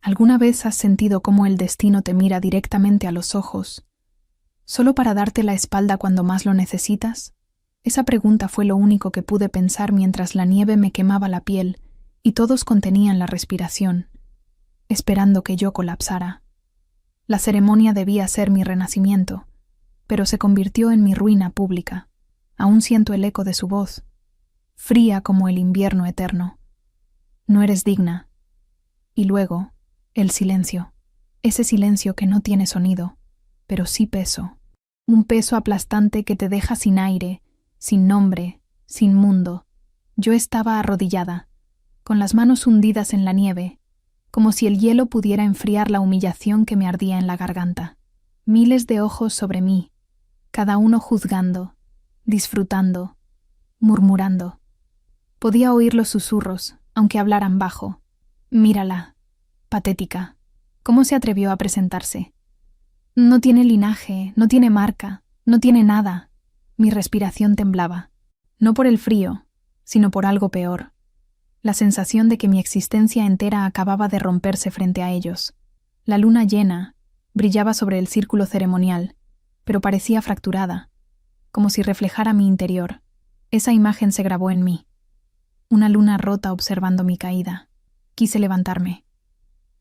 ¿Alguna vez has sentido cómo el destino te mira directamente a los ojos, solo para darte la espalda cuando más lo necesitas? Esa pregunta fue lo único que pude pensar mientras la nieve me quemaba la piel y todos contenían la respiración, esperando que yo colapsara. La ceremonia debía ser mi renacimiento, pero se convirtió en mi ruina pública. Aún siento el eco de su voz, fría como el invierno eterno. No eres digna. Y luego, el silencio. Ese silencio que no tiene sonido, pero sí peso. Un peso aplastante que te deja sin aire, sin nombre, sin mundo. Yo estaba arrodillada, con las manos hundidas en la nieve, como si el hielo pudiera enfriar la humillación que me ardía en la garganta. Miles de ojos sobre mí, cada uno juzgando, disfrutando, murmurando. Podía oír los susurros, aunque hablaran bajo. Mírala, patética. ¿Cómo se atrevió a presentarse? No tiene linaje, no tiene marca, no tiene nada. Mi respiración temblaba, no por el frío, sino por algo peor. La sensación de que mi existencia entera acababa de romperse frente a ellos. La luna llena brillaba sobre el círculo ceremonial, pero parecía fracturada, como si reflejara mi interior. Esa imagen se grabó en mí. Una luna rota observando mi caída. Quise levantarme.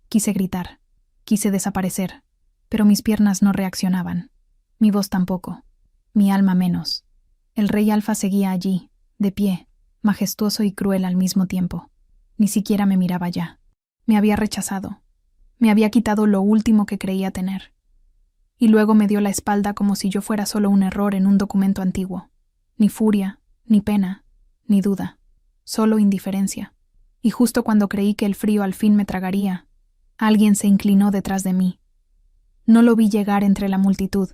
Quise gritar. Quise desaparecer, pero mis piernas no reaccionaban. Mi voz tampoco. Mi alma menos. El rey Alfa seguía allí, de pie, majestuoso y cruel al mismo tiempo. Ni siquiera me miraba ya. Me había rechazado. Me había quitado lo último que creía tener. Y luego me dio la espalda como si yo fuera solo un error en un documento antiguo. Ni furia, ni pena, ni duda. Solo indiferencia. Y justo cuando creí que el frío al fin me tragaría, alguien se inclinó detrás de mí. No lo vi llegar entre la multitud.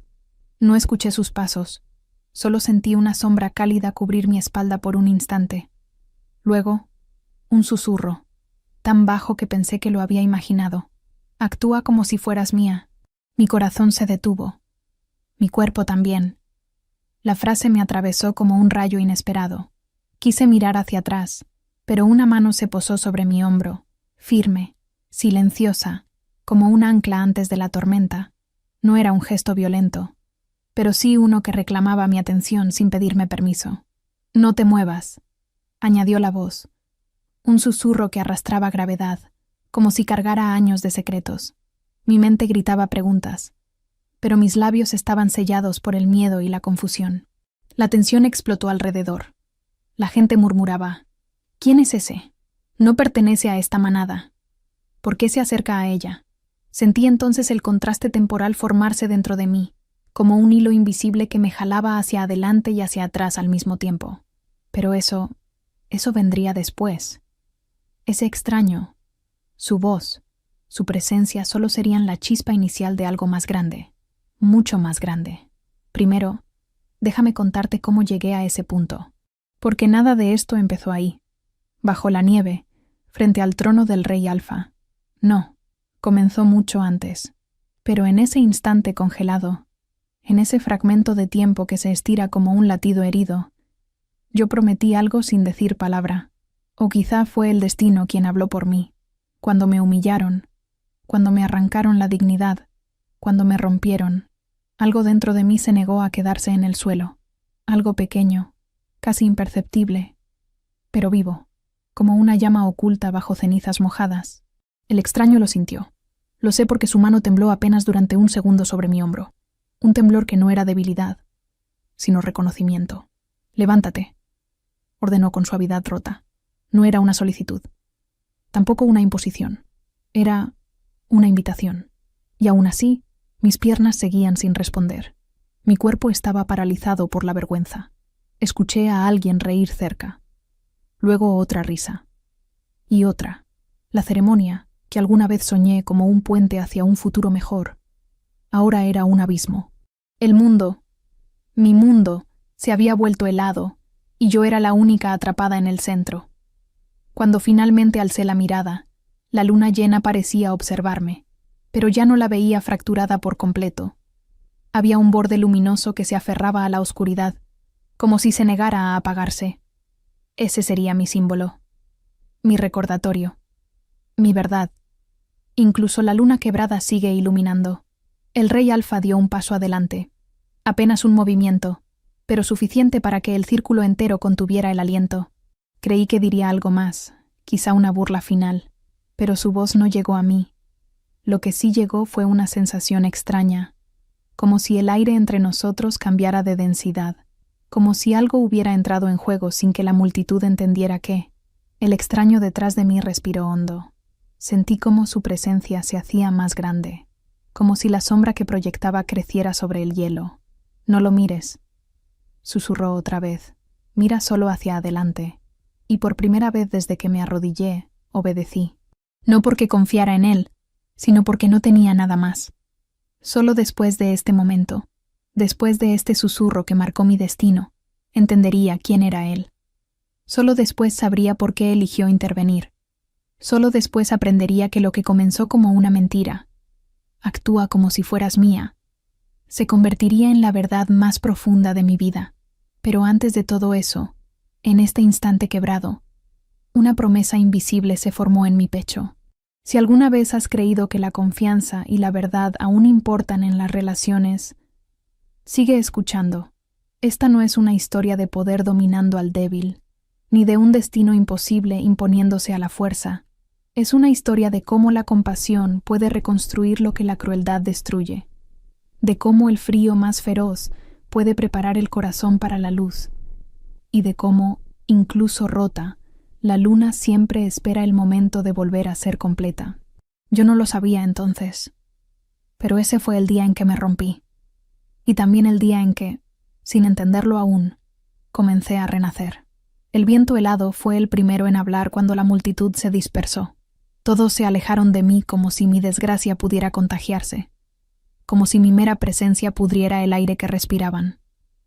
No escuché sus pasos. Solo sentí una sombra cálida cubrir mi espalda por un instante. Luego, un susurro, tan bajo que pensé que lo había imaginado. Actúa como si fueras mía. Mi corazón se detuvo. Mi cuerpo también. La frase me atravesó como un rayo inesperado. Quise mirar hacia atrás, pero una mano se posó sobre mi hombro, firme, silenciosa, como un ancla antes de la tormenta. No era un gesto violento, pero sí uno que reclamaba mi atención sin pedirme permiso. «No te muevas», añadió la voz. Un susurro que arrastraba gravedad, como si cargara años de secretos. Mi mente gritaba preguntas, pero mis labios estaban sellados por el miedo y la confusión. La tensión explotó alrededor. La gente murmuraba: «¿Quién es ese? No pertenece a esta manada. ¿Por qué se acerca a ella?». Sentí entonces el contraste temporal formarse dentro de mí, como un hilo invisible que me jalaba hacia adelante y hacia atrás al mismo tiempo. Pero eso vendría después. Ese extraño, su voz, su presencia solo serían la chispa inicial de algo más grande, mucho más grande. Primero, déjame contarte cómo llegué a ese punto, porque nada de esto empezó ahí, bajo la nieve, frente al trono del rey Alfa. No, comenzó mucho antes, pero en ese instante congelado, en ese fragmento de tiempo que se estira como un latido herido, yo prometí algo sin decir palabra, o quizá fue el destino quien habló por mí, cuando me humillaron, cuando me arrancaron la dignidad, cuando me rompieron. Algo dentro de mí se negó a quedarse en el suelo, algo pequeño, casi imperceptible, pero vivo, como una llama oculta bajo cenizas mojadas. El extraño lo sintió. Lo sé porque su mano tembló apenas durante un segundo sobre mi hombro, un temblor que no era debilidad, sino reconocimiento. «Levántate», ordenó con suavidad rota. No era una solicitud, tampoco una imposición. Era una invitación. Y aún así, mis piernas seguían sin responder. Mi cuerpo estaba paralizado por la vergüenza. Escuché a alguien reír cerca. Luego otra risa. Y otra. La ceremonia, que alguna vez soñé como un puente hacia un futuro mejor, ahora era un abismo. El mundo, mi mundo, se había vuelto helado, y yo era la única atrapada en el centro. Cuando finalmente alcé la mirada, la luna llena parecía observarme, pero ya no la veía fracturada por completo. Había un borde luminoso que se aferraba a la oscuridad, como si se negara a apagarse. Ese sería mi símbolo, mi recordatorio, mi verdad, Incluso la luna quebrada sigue iluminando. El rey alfa dio un paso adelante. Apenas un movimiento, pero suficiente para que el círculo entero contuviera el aliento. Creí que diría algo más, quizá una burla final, pero su voz no llegó a mí. Lo que sí llegó fue una sensación extraña, como si el aire entre nosotros cambiara de densidad, como si algo hubiera entrado en juego sin que la multitud entendiera qué. El extraño detrás de mí respiró hondo. Sentí cómo su presencia se hacía más grande, como si la sombra que proyectaba creciera sobre el hielo. «No lo mires», susurró otra vez. «Mira solo hacia adelante». Y por primera vez desde que me arrodillé, obedecí. No porque confiara en él, sino porque no tenía nada más. Solo después de este momento, después de este susurro que marcó mi destino, entendería quién era él. Solo después sabría por qué eligió intervenir. Solo después aprendería que lo que comenzó como una mentira, actúa como si fueras mía, se convertiría en la verdad más profunda de mi vida. Pero antes de todo eso, en este instante quebrado, una promesa invisible se formó en mi pecho. Si alguna vez has creído que la confianza y la verdad aún importan en las relaciones, sigue escuchando. Esta no es una historia de poder dominando al débil, ni de un destino imposible imponiéndose a la fuerza. Es una historia de cómo la compasión puede reconstruir lo que la crueldad destruye, de cómo el frío más feroz puede preparar el corazón para la luz, y de cómo, incluso rota, la luna siempre espera el momento de volver a ser completa. Yo no lo sabía entonces, pero ese fue el día en que me rompí, y también el día en que, sin entenderlo aún, comencé a renacer. El viento helado fue el primero en hablar cuando la multitud se dispersó. Todos se alejaron de mí como si mi desgracia pudiera contagiarse, como si mi mera presencia pudriera el aire que respiraban.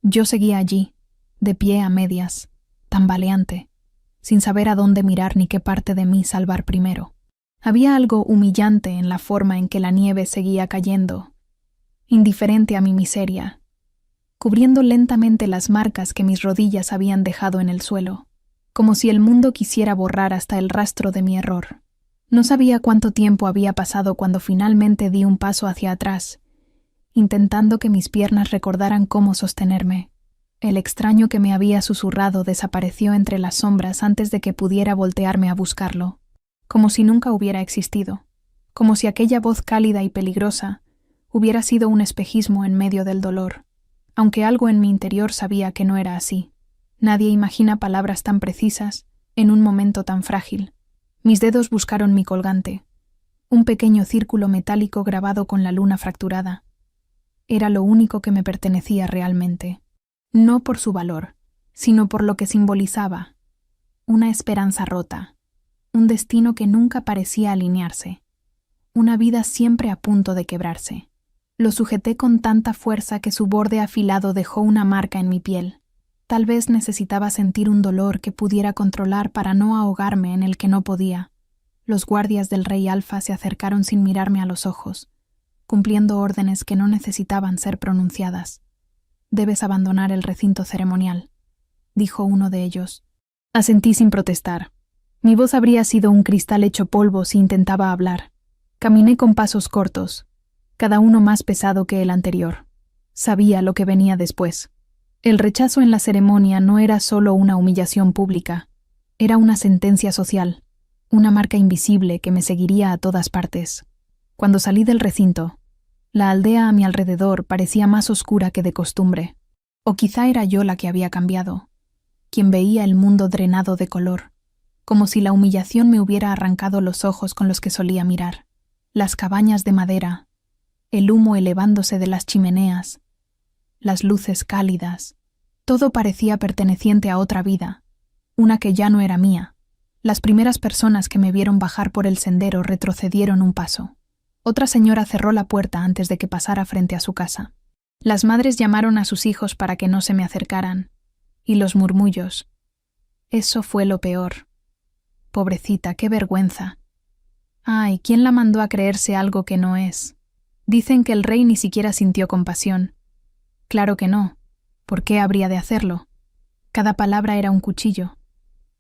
Yo seguía allí, de pie a medias, tambaleante, sin saber a dónde mirar ni qué parte de mí salvar primero. Había algo humillante en la forma en que la nieve seguía cayendo, indiferente a mi miseria, cubriendo lentamente las marcas que mis rodillas habían dejado en el suelo, como si el mundo quisiera borrar hasta el rastro de mi error. No sabía cuánto tiempo había pasado cuando finalmente di un paso hacia atrás, intentando que mis piernas recordaran cómo sostenerme. El extraño que me había susurrado desapareció entre las sombras antes de que pudiera voltearme a buscarlo, como si nunca hubiera existido, como si aquella voz cálida y peligrosa hubiera sido un espejismo en medio del dolor, aunque algo en mi interior sabía que no era así. Nadie imagina palabras tan precisas en un momento tan frágil. Mis dedos buscaron mi colgante, un pequeño círculo metálico grabado con la luna fracturada. Era lo único que me pertenecía realmente. No por su valor, sino por lo que simbolizaba. Una esperanza rota, un destino que nunca parecía alinearse, una vida siempre a punto de quebrarse. Lo sujeté con tanta fuerza que su borde afilado dejó una marca en mi piel. Tal vez necesitaba sentir un dolor que pudiera controlar para no ahogarme en el que no podía. Los guardias del Rey Alfa se acercaron sin mirarme a los ojos, cumpliendo órdenes que no necesitaban ser pronunciadas. «Debes abandonar el recinto ceremonial», dijo uno de ellos. Asentí sin protestar. Mi voz habría sido un cristal hecho polvo si intentaba hablar. Caminé con pasos cortos, cada uno más pesado que el anterior. Sabía lo que venía después. El rechazo en la ceremonia no era solo una humillación pública, era una sentencia social, una marca invisible que me seguiría a todas partes. Cuando salí del recinto, la aldea a mi alrededor parecía más oscura que de costumbre. O quizá era yo la que había cambiado, quien veía el mundo drenado de color, como si la humillación me hubiera arrancado los ojos con los que solía mirar. Las cabañas de madera, el humo elevándose de las chimeneas, las luces cálidas, todo parecía perteneciente a otra vida, una que ya no era mía. Las primeras personas que me vieron bajar por el sendero retrocedieron un paso. Otra señora cerró la puerta antes de que pasara frente a su casa. Las madres llamaron a sus hijos para que no se me acercaran, y los murmullos. Eso fue lo peor. Pobrecita, qué vergüenza. Ay, ¿quién la mandó a creerse algo que no es? Dicen que el rey ni siquiera sintió compasión. Claro que no. ¿Por qué habría de hacerlo? Cada palabra era un cuchillo.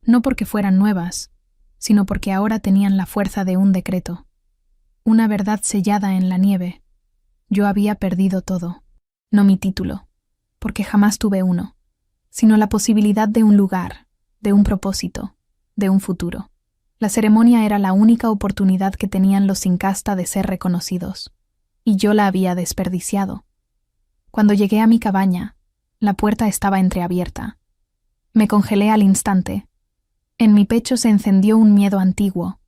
No porque fueran nuevas, sino porque ahora tenían la fuerza de un decreto. una verdad sellada en la nieve. Yo había perdido todo. No mi título, porque jamás tuve uno, sino la posibilidad de un lugar, de un propósito, de un futuro. La ceremonia era la única oportunidad que tenían los sin casta de ser reconocidos, y yo la había desperdiciado. Cuando llegué a mi cabaña, la puerta estaba entreabierta. Me congelé al instante. En mi pecho se encendió un miedo antiguo,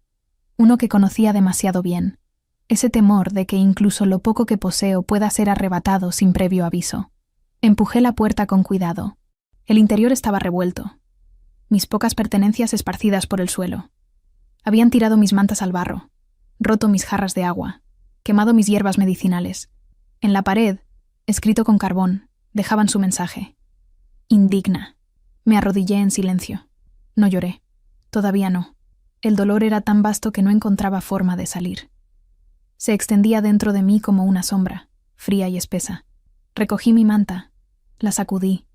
uno que conocía demasiado bien, ese temor de que incluso lo poco que poseo pueda ser arrebatado sin previo aviso. Empujé la puerta con cuidado. El interior estaba revuelto, mis pocas pertenencias esparcidas por el suelo. Habían tirado mis mantas al barro, roto mis jarras de agua, quemado mis hierbas medicinales. En la pared, escrito con carbón, dejaban su mensaje. Indigna. Me arrodillé en silencio. No lloré. Todavía no. El dolor era tan vasto que no encontraba forma de salir. Se extendía dentro de mí como una sombra, fría y espesa. Recogí mi manta, la sacudí.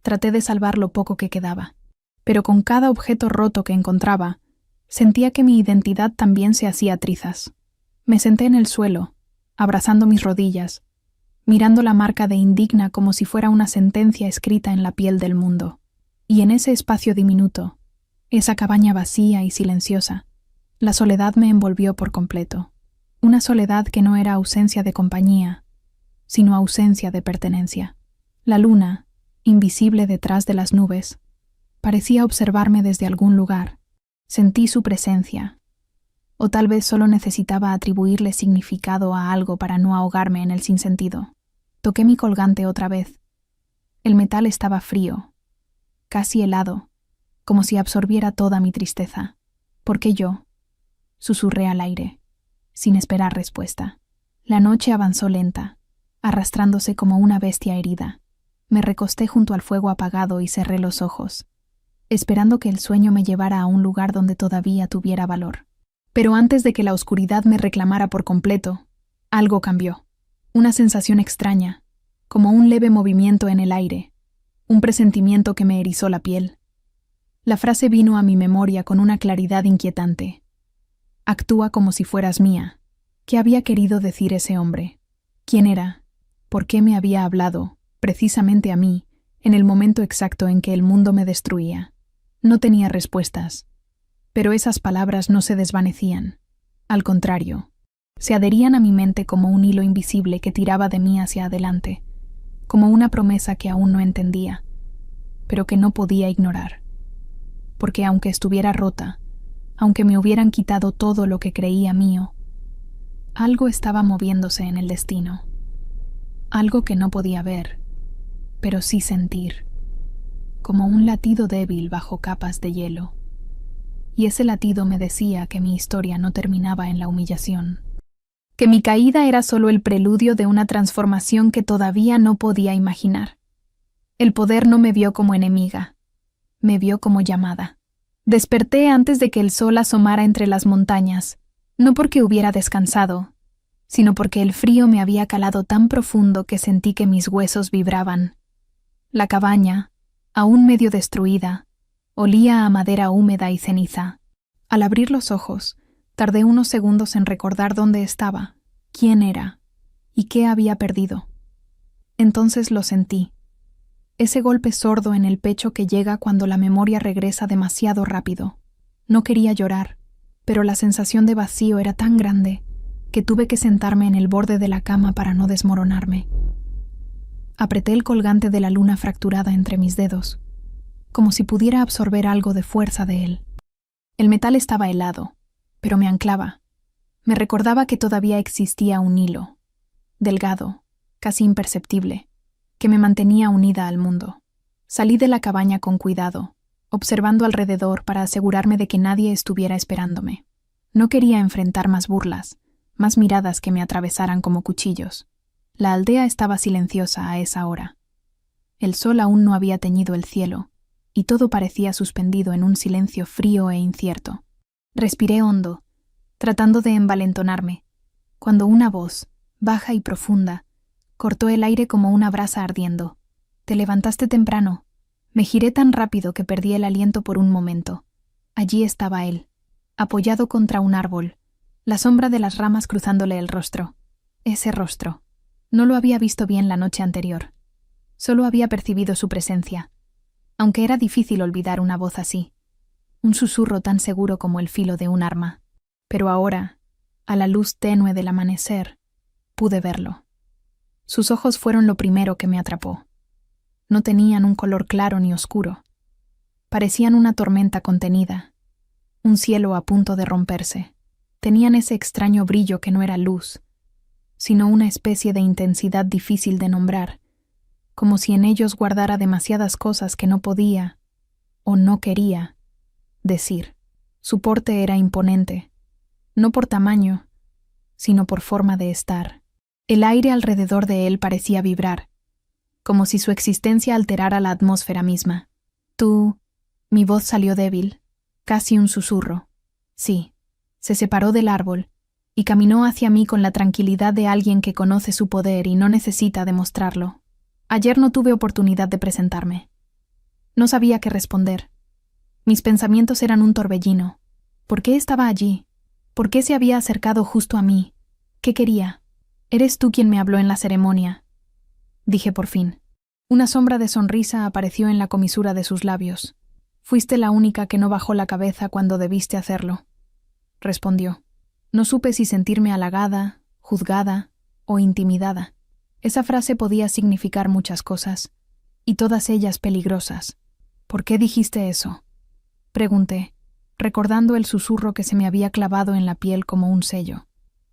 Traté de salvar lo poco que quedaba, pero con cada objeto roto que encontraba, sentía que mi identidad también se hacía trizas. Me senté en el suelo, abrazando mis rodillas, mirando la marca de indigna como si fuera una sentencia escrita en la piel del mundo. Y en ese espacio diminuto, esa cabaña vacía y silenciosa, la soledad me envolvió por completo. Una soledad que no era ausencia de compañía, sino ausencia de pertenencia. La luna, invisible detrás de las nubes, parecía observarme desde algún lugar. Sentí su presencia, o tal vez solo necesitaba atribuirle significado a algo para no ahogarme en el sinsentido. Toqué mi colgante otra vez. El metal estaba frío, casi helado, como si absorbiera toda mi tristeza. ¿Por qué yo? Susurré al aire, sin esperar respuesta. La noche avanzó lenta, arrastrándose como una bestia herida. Me recosté junto al fuego apagado y cerré los ojos, esperando que el sueño me llevara a un lugar donde todavía tuviera valor. Pero antes de que la oscuridad me reclamara por completo, algo cambió. Una sensación extraña, como un leve movimiento en el aire, un presentimiento que me erizó la piel. La frase vino a mi memoria con una claridad inquietante. Actúa como si fueras mía. ¿Qué había querido decir ese hombre? ¿Quién era? ¿Por qué me había hablado, precisamente a mí, en el momento exacto en que el mundo me destruía? No tenía respuestas, pero esas palabras no se desvanecían. Al contrario, se adherían a mi mente como un hilo invisible que tiraba de mí hacia adelante, como una promesa que aún no entendía, pero que no podía ignorar. Porque aunque estuviera rota, aunque me hubieran quitado todo lo que creía mío, algo estaba moviéndose en el destino. Algo que no podía ver, pero sí sentir, como un latido débil bajo capas de hielo. Y ese latido me decía que mi historia no terminaba en la humillación, que mi caída era solo el preludio de una transformación que todavía no podía imaginar. El poder no me vio como enemiga, me vio como llamada. Desperté antes de que el sol asomara entre las montañas, no porque hubiera descansado, sino porque el frío me había calado tan profundo que sentí que mis huesos vibraban. La cabaña, aún medio destruida, olía a madera húmeda y ceniza. Al abrir los ojos, tardé unos segundos en recordar dónde estaba, quién era y qué había perdido. Entonces lo sentí. Ese golpe sordo en el pecho que llega cuando la memoria regresa demasiado rápido. No quería llorar, pero la sensación de vacío era tan grande que tuve que sentarme en el borde de la cama para no desmoronarme. Apreté el colgante de la luna fracturada entre mis dedos, como si pudiera absorber algo de fuerza de él. El metal estaba helado, pero me anclaba. Me recordaba que todavía existía un hilo, delgado, casi imperceptible, que me mantenía unida al mundo. Salí de la cabaña con cuidado, observando alrededor para asegurarme de que nadie estuviera esperándome. No quería enfrentar más burlas, más miradas que me atravesaran como cuchillos. La aldea estaba silenciosa a esa hora. El sol aún no había teñido el cielo, y todo parecía suspendido en un silencio frío e incierto. Respiré hondo, tratando de envalentonarme, cuando una voz, baja y profunda, cortó el aire como una brasa ardiendo. «Te levantaste temprano». Me giré tan rápido que perdí el aliento por un momento. Allí estaba él, apoyado contra un árbol, la sombra de las ramas cruzándole el rostro. Ese rostro. No lo había visto bien la noche anterior. Solo había percibido su presencia, aunque era difícil olvidar una voz así, un susurro tan seguro como el filo de un arma. Pero ahora, a la luz tenue del amanecer, pude verlo. Sus ojos fueron lo primero que me atrapó. No tenían un color claro ni oscuro. Parecían una tormenta contenida, un cielo a punto de romperse. Tenían ese extraño brillo que no era luz, sino una especie de intensidad difícil de nombrar, como si en ellos guardara demasiadas cosas que no podía, o no quería, decir. Su porte era imponente, no por tamaño, sino por forma de estar. El aire alrededor de él parecía vibrar, como si su existencia alterara la atmósfera misma. Tú, mi voz salió débil, casi un susurro. Sí, se separó del árbol y caminó hacia mí con la tranquilidad de alguien que conoce su poder y no necesita demostrarlo. Ayer no tuve oportunidad de presentarme. No sabía qué responder. Mis pensamientos eran un torbellino. ¿Por qué estaba allí? ¿Por qué se había acercado justo a mí? ¿Qué quería? Eres tú quien me habló en la ceremonia, dije por fin. Una sombra de sonrisa apareció en la comisura de sus labios. Fuiste la única que no bajó la cabeza cuando debiste hacerlo, respondió. No supe si sentirme halagada, juzgada o intimidada. Esa frase podía significar muchas cosas, y todas ellas peligrosas. ¿Por qué dijiste eso?, pregunté, recordando el susurro que se me había clavado en la piel como un sello.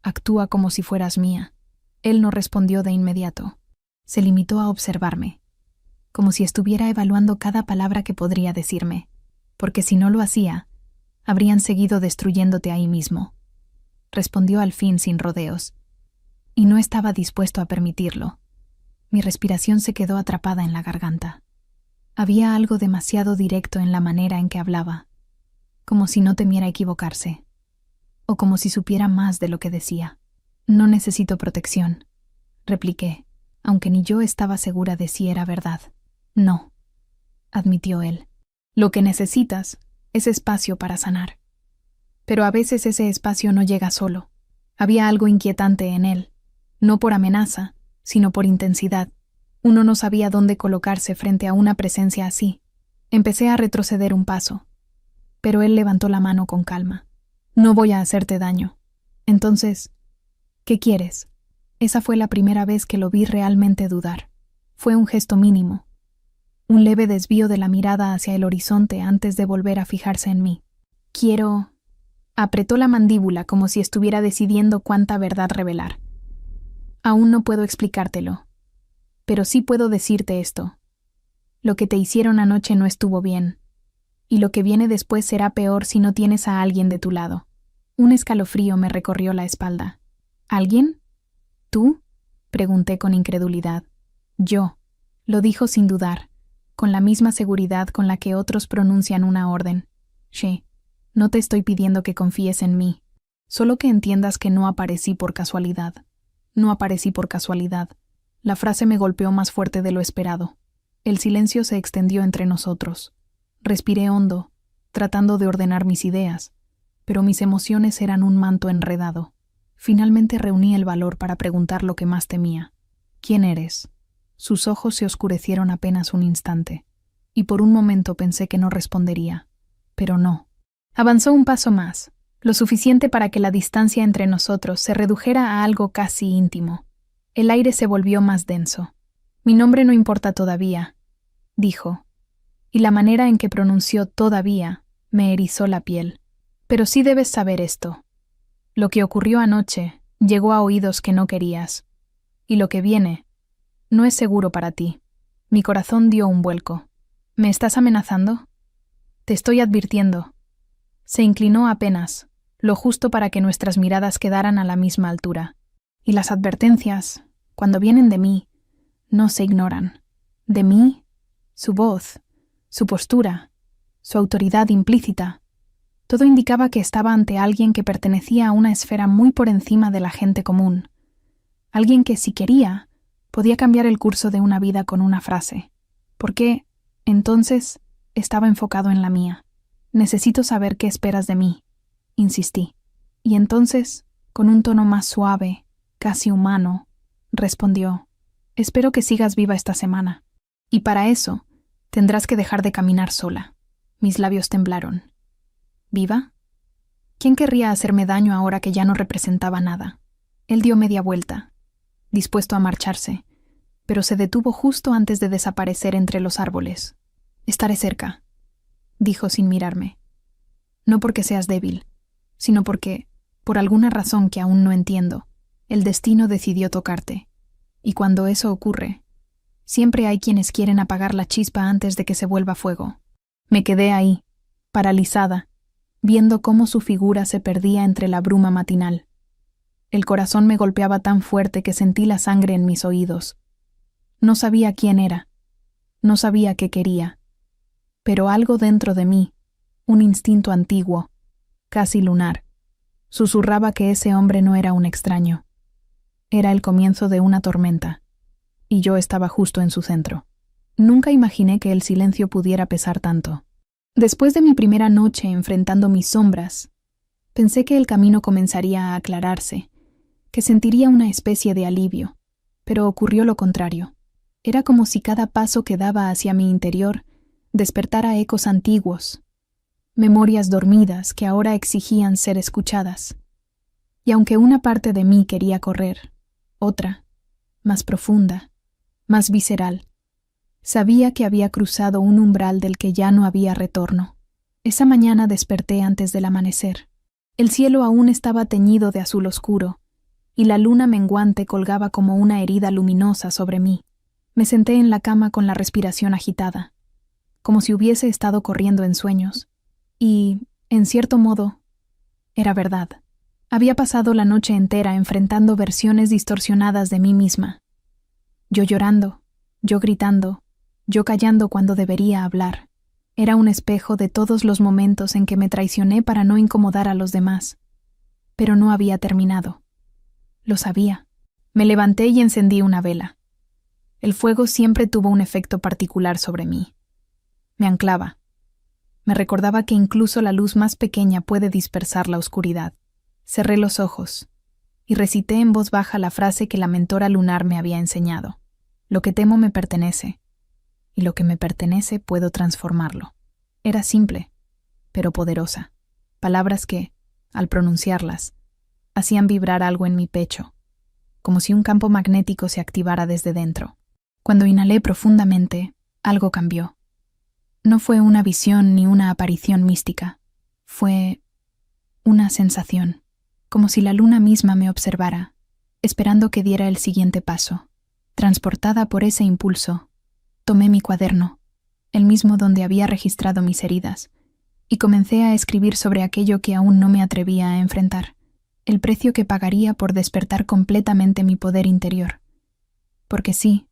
Actúa como si fueras mía. Él no respondió de inmediato. Se limitó a observarme, como si estuviera evaluando cada palabra que podría decirme, porque si no lo hacía, habrían seguido destruyéndote ahí mismo. Respondió al fin sin rodeos, y no estaba dispuesto a permitirlo. Mi respiración se quedó atrapada en la garganta. Había algo demasiado directo en la manera en que hablaba, como si no temiera equivocarse, o como si supiera más de lo que decía. No necesito protección, repliqué, aunque ni yo estaba segura de si era verdad. No, admitió él. Lo que necesitas es espacio para sanar. Pero a veces ese espacio no llega solo. Había algo inquietante en él, no por amenaza, sino por intensidad. Uno no sabía dónde colocarse frente a una presencia así. Empecé a retroceder un paso, pero él levantó la mano con calma. No voy a hacerte daño. Entonces, ¿qué quieres? Esa fue la primera vez que lo vi realmente dudar. Fue un gesto mínimo, un leve desvío de la mirada hacia el horizonte antes de volver a fijarse en mí. Quiero... Apretó la mandíbula como si estuviera decidiendo cuánta verdad revelar. Aún no puedo explicártelo, pero sí puedo decirte esto. Lo que te hicieron anoche no estuvo bien, y lo que viene después será peor si no tienes a alguien de tu lado. Un escalofrío me recorrió la espalda. ¿Alguien? ¿Tú?, pregunté con incredulidad. Yo, lo dijo sin dudar, con la misma seguridad con la que otros pronuncian una orden. Sí. No te estoy pidiendo que confíes en mí, solo que entiendas que no aparecí por casualidad. No aparecí por casualidad. La frase me golpeó más fuerte de lo esperado. El silencio se extendió entre nosotros. Respiré hondo, tratando de ordenar mis ideas, pero mis emociones eran un manto enredado. Finalmente reuní el valor para preguntar lo que más temía. ¿Quién eres? Sus ojos se oscurecieron apenas un instante, y por un momento pensé que no respondería, pero no. Avanzó un paso más, lo suficiente para que la distancia entre nosotros se redujera a algo casi íntimo. El aire se volvió más denso. Mi nombre no importa todavía, dijo, y la manera en que pronunció todavía me erizó la piel. Pero sí debes saber esto. Lo que ocurrió anoche llegó a oídos que no querías, y lo que viene no es seguro para ti. Mi corazón dio un vuelco. ¿Me estás amenazando? Te estoy advirtiendo. Se inclinó apenas, lo justo para que nuestras miradas quedaran a la misma altura. Y las advertencias, cuando vienen de mí, no se ignoran. De mí, su voz, su postura, su autoridad implícita. Todo indicaba que estaba ante alguien que pertenecía a una esfera muy por encima de la gente común. Alguien que, si quería, podía cambiar el curso de una vida con una frase. Porque, entonces, estaba enfocado en la mía. Necesito saber qué esperas de mí, insistí. Y entonces, con un tono más suave, casi humano, respondió: «Espero que sigas viva esta semana. Y para eso, tendrás que dejar de caminar sola». Mis labios temblaron. ¿Viva? ¿Quién querría hacerme daño ahora que ya no representaba nada? Él dio media vuelta, dispuesto a marcharse, pero se detuvo justo antes de desaparecer entre los árboles. «Estaré cerca», dijo sin mirarme. «No porque seas débil, sino porque, por alguna razón que aún no entiendo, el destino decidió tocarte. Y cuando eso ocurre, siempre hay quienes quieren apagar la chispa antes de que se vuelva fuego». Me quedé ahí, paralizada, viendo cómo su figura se perdía entre la bruma matinal. El corazón me golpeaba tan fuerte que sentí la sangre en mis oídos. No sabía quién era, no sabía qué quería, pero algo dentro de mí, un instinto antiguo, casi lunar, susurraba que ese hombre no era un extraño. Era el comienzo de una tormenta, y yo estaba justo en su centro. Nunca imaginé que el silencio pudiera pesar tanto. Después de mi primera noche enfrentando mis sombras, pensé que el camino comenzaría a aclararse, que sentiría una especie de alivio, pero ocurrió lo contrario. Era como si cada paso que daba hacia mi interior despertara ecos antiguos, memorias dormidas que ahora exigían ser escuchadas. Y aunque una parte de mí quería correr, otra, más profunda, más visceral, sabía que había cruzado un umbral del que ya no había retorno. Esa mañana desperté antes del amanecer. El cielo aún estaba teñido de azul oscuro, y la luna menguante colgaba como una herida luminosa sobre mí. Me senté en la cama con la respiración agitada, como si hubiese estado corriendo en sueños. Y, en cierto modo, era verdad. Había pasado la noche entera enfrentando versiones distorsionadas de mí misma. Yo llorando, yo gritando, yo callando cuando debería hablar. Era un espejo de todos los momentos en que me traicioné para no incomodar a los demás. Pero no había terminado. Lo sabía. Me levanté y encendí una vela. El fuego siempre tuvo un efecto particular sobre mí. Me anclaba. Me recordaba que incluso la luz más pequeña puede dispersar la oscuridad. Cerré los ojos y recité en voz baja la frase que la mentora lunar me había enseñado. Lo que temo me pertenece, y lo que me pertenece puedo transformarlo. Era simple, pero poderosa. Palabras que, al pronunciarlas, hacían vibrar algo en mi pecho, como si un campo magnético se activara desde dentro. Cuando inhalé profundamente, algo cambió. No fue una visión ni una aparición mística. Fue una sensación, como si la luna misma me observara, esperando que diera el siguiente paso. Transportada por ese impulso, tomé mi cuaderno, el mismo donde había registrado mis heridas, y comencé a escribir sobre aquello que aún no me atrevía a enfrentar, el precio que pagaría por despertar completamente mi poder interior. Porque sí,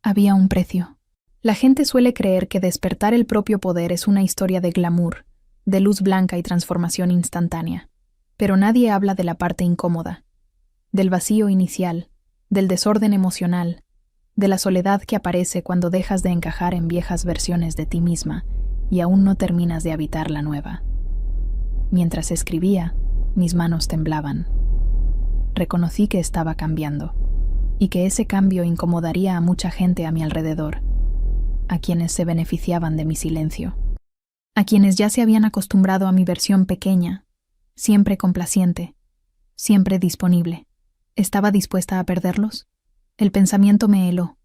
había un precio. La gente suele creer que despertar el propio poder es una historia de glamour, de luz blanca y transformación instantánea. Pero nadie habla de la parte incómoda, del vacío inicial, del desorden emocional, de la soledad que aparece cuando dejas de encajar en viejas versiones de ti misma y aún no terminas de habitar la nueva. Mientras escribía, mis manos temblaban. Reconocí que estaba cambiando, y que ese cambio incomodaría a mucha gente a mi alrededor, a quienes se beneficiaban de mi silencio, a quienes ya se habían acostumbrado a mi versión pequeña, siempre complaciente, siempre disponible. ¿Estaba dispuesta a perderlos? El pensamiento me heló,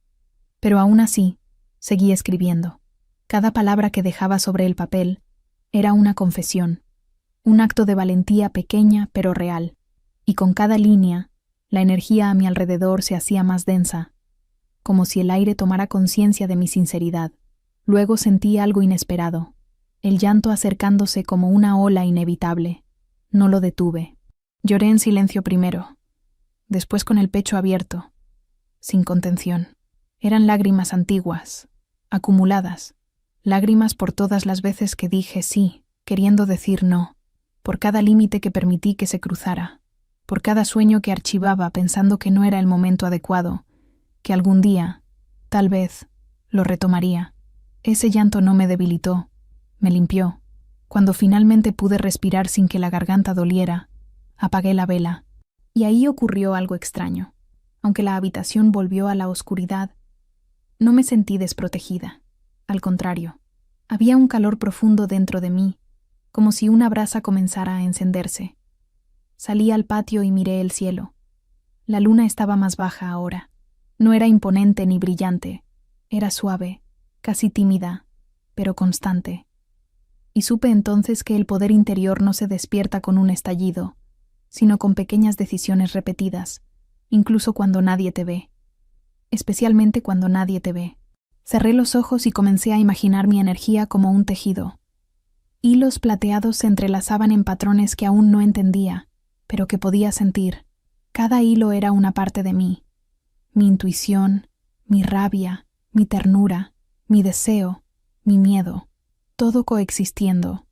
pero aún así, seguí escribiendo. Cada palabra que dejaba sobre el papel era una confesión, un acto de valentía pequeña pero real, y con cada línea, la energía a mi alrededor se hacía más densa, como si el aire tomara conciencia de mi sinceridad. Luego sentí algo inesperado, el llanto acercándose como una ola inevitable. No lo detuve. Lloré en silencio primero, después con el pecho abierto, sin contención. Eran lágrimas antiguas, acumuladas, lágrimas por todas las veces que dije sí, queriendo decir no, por cada límite que permití que se cruzara, por cada sueño que archivaba pensando que no era el momento adecuado, que algún día, tal vez, lo retomaría. Ese llanto no me debilitó, me limpió. Cuando finalmente pude respirar sin que la garganta doliera, Apagué la vela, y ahí ocurrió algo extraño. Aunque la habitación volvió a la oscuridad, no me sentí desprotegida. Al contrario, había un calor profundo dentro de mí, como si una brasa comenzara a encenderse. Salí al patio y miré el cielo. La luna estaba más baja ahora. No era imponente ni brillante. Era suave, casi tímida, pero constante. Y supe entonces que el poder interior no se despierta con un estallido, sino con pequeñas decisiones repetidas, incluso cuando nadie te ve. Especialmente cuando nadie te ve. Cerré los ojos y comencé a imaginar mi energía como un tejido. Hilos plateados se entrelazaban en patrones que aún no entendía, pero que podía sentir. Cada hilo era una parte de mí. Mi intuición, mi rabia, mi ternura, mi deseo, mi miedo. Todo coexistiendo,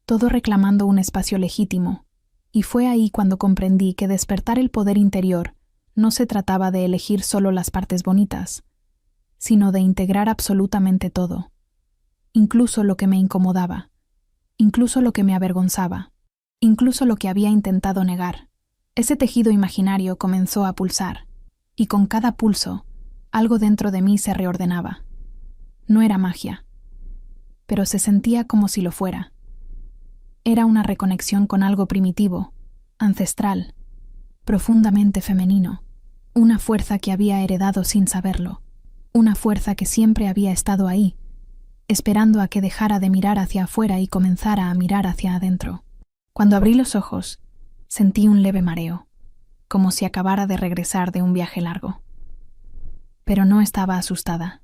todo reclamando un espacio legítimo. Y fue ahí cuando comprendí que despertar el poder interior no se trataba de elegir solo las partes bonitas, sino de integrar absolutamente todo, incluso lo que me incomodaba, incluso lo que me avergonzaba, incluso lo que había intentado negar. Ese tejido imaginario comenzó a pulsar, y con cada pulso, algo dentro de mí se reordenaba. No era magia, pero se sentía como si lo fuera. Era una reconexión con algo primitivo, ancestral, profundamente femenino, una fuerza que había heredado sin saberlo, una fuerza que siempre había estado ahí, esperando a que dejara de mirar hacia afuera y comenzara a mirar hacia adentro. Cuando abrí los ojos, sentí un leve mareo, como si acabara de regresar de un viaje largo. Pero no estaba asustada.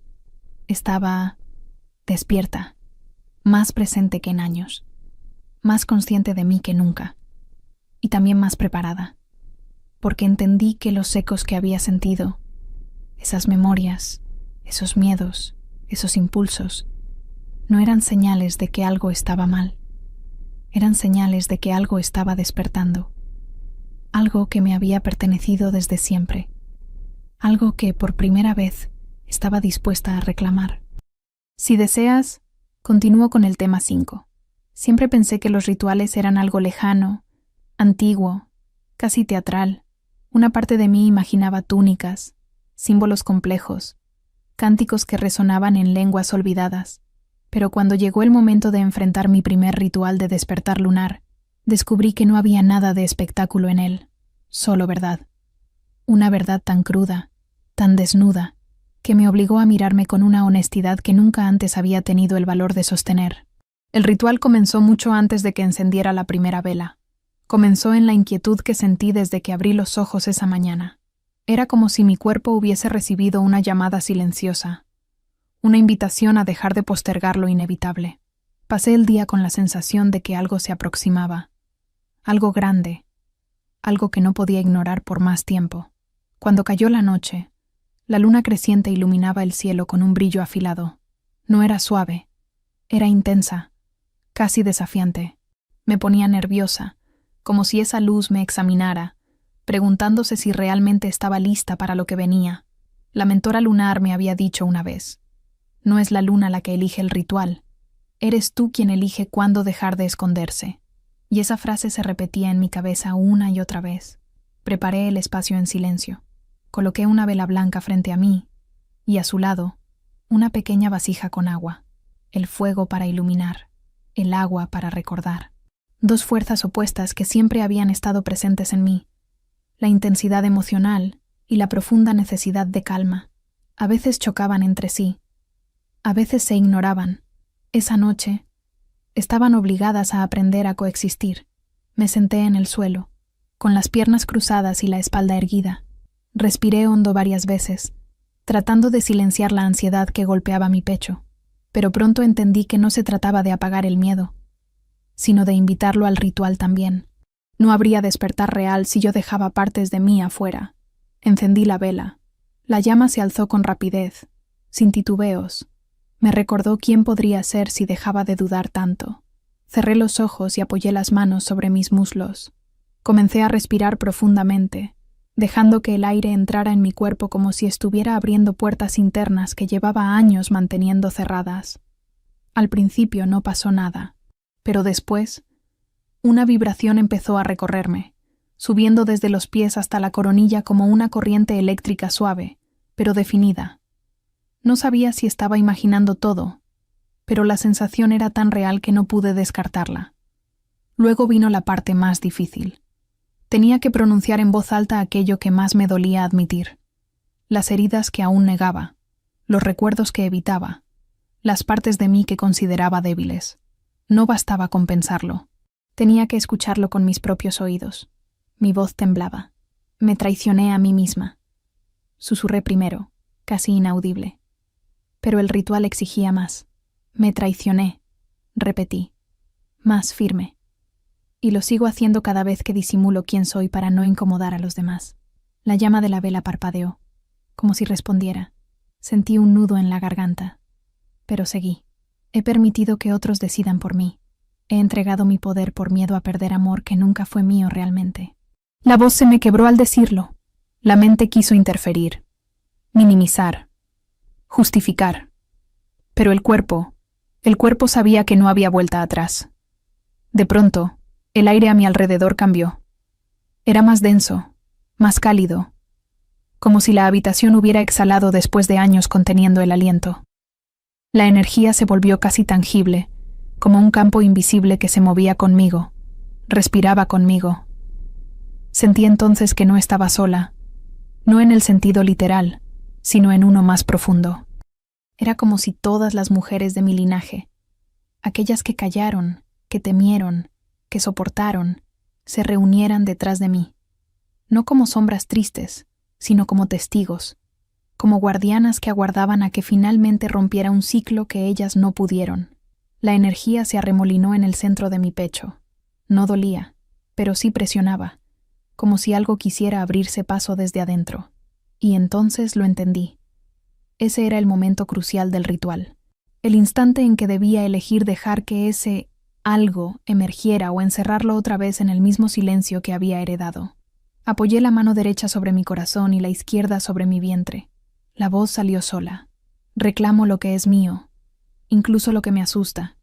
Estaba despierta, más presente que en años, más consciente de mí que nunca, y también más preparada, porque entendí que los ecos que había sentido, esas memorias, esos miedos, esos impulsos, no eran señales de que algo estaba mal, eran señales de que algo estaba despertando, algo que me había pertenecido desde siempre, algo que por primera vez estaba dispuesta a reclamar. Si deseas, continúo con el tema 5. Siempre pensé que los rituales eran algo lejano, antiguo, casi teatral. Una parte de mí imaginaba túnicas, símbolos complejos, cánticos que resonaban en lenguas olvidadas. Pero cuando llegó el momento de enfrentar mi primer ritual de despertar lunar, descubrí que no había nada de espectáculo en él, solo verdad. Una verdad tan cruda, tan desnuda, que me obligó a mirarme con una honestidad que nunca antes había tenido el valor de sostener. El ritual comenzó mucho antes de que encendiera la primera vela. Comenzó en la inquietud que sentí desde que abrí los ojos esa mañana. Era como si mi cuerpo hubiese recibido una llamada silenciosa, una invitación a dejar de postergar lo inevitable. Pasé el día con la sensación de que algo se aproximaba, algo grande, algo que no podía ignorar por más tiempo. Cuando cayó la noche, la luna creciente iluminaba el cielo con un brillo afilado. No era suave, era intensa, casi desafiante. Me ponía nerviosa, como si esa luz me examinara, preguntándose si realmente estaba lista para lo que venía. La mentora lunar me había dicho una vez: no es la luna la que elige el ritual, eres tú quien elige cuándo dejar de esconderse. Y esa frase se repetía en mi cabeza una y otra vez. Preparé el espacio en silencio. Coloqué una vela blanca frente a mí, y a su lado, una pequeña vasija con agua, el fuego para iluminar, el agua para recordar. Dos fuerzas opuestas que siempre habían estado presentes en mí, la intensidad emocional y la profunda necesidad de calma. A veces chocaban entre sí, a veces se ignoraban. Esa noche, estaban obligadas a aprender a coexistir. Me senté en el suelo, con las piernas cruzadas y la espalda erguida. Respiré hondo varias veces, tratando de silenciar la ansiedad que golpeaba mi pecho, pero pronto entendí que no se trataba de apagar el miedo, sino de invitarlo al ritual también. No habría despertar real si yo dejaba partes de mí afuera. Encendí la vela. La llama se alzó con rapidez, sin titubeos. Me recordó quién podría ser si dejaba de dudar tanto. Cerré los ojos y apoyé las manos sobre mis muslos. Comencé a respirar profundamente, dejando que el aire entrara en mi cuerpo como si estuviera abriendo puertas internas que llevaba años manteniendo cerradas. Al principio no pasó nada, pero después, una vibración empezó a recorrerme, subiendo desde los pies hasta la coronilla como una corriente eléctrica suave, pero definida. No sabía si estaba imaginando todo, pero la sensación era tan real que no pude descartarla. Luego vino la parte más difícil. Tenía que pronunciar en voz alta aquello que más me dolía admitir. Las heridas que aún negaba, los recuerdos que evitaba, las partes de mí que consideraba débiles. No bastaba con pensarlo. Tenía que escucharlo con mis propios oídos. Mi voz temblaba. Me traicioné a mí misma. Susurré primero, casi inaudible. Pero el ritual exigía más. Me traicioné, repetí, más firme. Y lo sigo haciendo cada vez que disimulo quién soy para no incomodar a los demás. La llama de la vela parpadeó, como si respondiera. Sentí un nudo en la garganta. Pero seguí. He permitido que otros decidan por mí. He entregado mi poder por miedo a perder amor que nunca fue mío realmente. La voz se me quebró al decirlo. La mente quiso interferir, minimizar, justificar. Pero el cuerpo sabía que no había vuelta atrás. De pronto, el aire a mi alrededor cambió. Era más denso, más cálido, como si la habitación hubiera exhalado después de años conteniendo el aliento. La energía se volvió casi tangible, como un campo invisible que se movía conmigo, respiraba conmigo. Sentí entonces que no estaba sola, no en el sentido literal, sino en uno más profundo. Era como si todas las mujeres de mi linaje, aquellas que callaron, que temieron, que soportaron, se reunieran detrás de mí, no como sombras tristes, sino como testigos, como guardianas que aguardaban a que finalmente rompiera un ciclo que ellas no pudieron. La energía se arremolinó en el centro de mi pecho. No dolía, pero sí presionaba, como si algo quisiera abrirse paso desde adentro. Y entonces lo entendí. Ese era el momento crucial del ritual, el instante en que debía elegir dejar que ese algo emergiera o encerrarlo otra vez en el mismo silencio que había heredado. Apoyé la mano derecha sobre mi corazón y la izquierda sobre mi vientre. La voz salió sola. Reclamo lo que es mío, incluso lo que me asusta,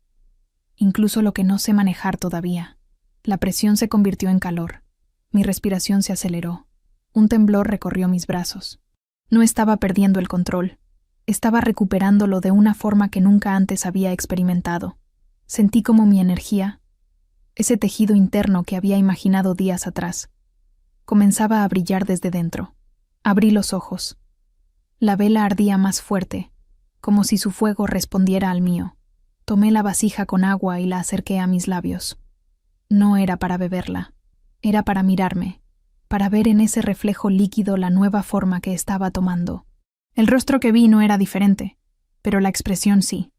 incluso lo que no sé manejar todavía. La presión se convirtió en calor. Mi respiración se aceleró. Un temblor recorrió mis brazos. No estaba perdiendo el control. Estaba recuperándolo de una forma que nunca antes había experimentado. Sentí como mi energía, ese tejido interno que había imaginado días atrás, comenzaba a brillar desde dentro. Abrí los ojos. La vela ardía más fuerte, como si su fuego respondiera al mío. Tomé la vasija con agua y la acerqué a mis labios. No era para beberla, era para mirarme, para ver en ese reflejo líquido la nueva forma que estaba tomando. El rostro que vi no era diferente, pero la expresión sí.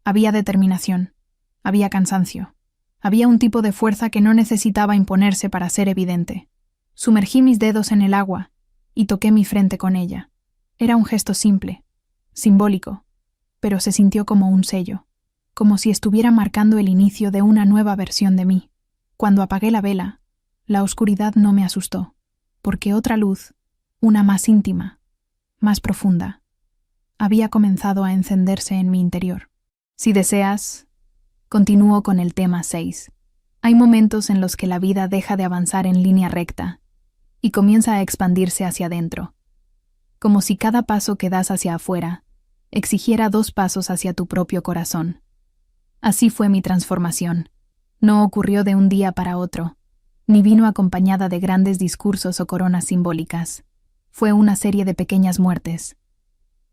Había determinación, había cansancio, había un tipo de fuerza que no necesitaba imponerse para ser evidente. Sumergí mis dedos en el agua y toqué mi frente con ella. Era un gesto simple, simbólico, pero se sintió como un sello, como si estuviera marcando el inicio de una nueva versión de mí. Cuando apagué la vela, la oscuridad no me asustó, porque otra luz, una más íntima, más profunda, había comenzado a encenderse en mi interior. Si deseas, continúo con el tema 6. Hay momentos en los que la vida deja de avanzar en línea recta y comienza a expandirse hacia adentro, como si cada paso que das hacia afuera exigiera 2 pasos hacia tu propio corazón. Así fue mi transformación. No ocurrió de un día para otro, ni vino acompañada de grandes discursos o coronas simbólicas. Fue una serie de pequeñas muertes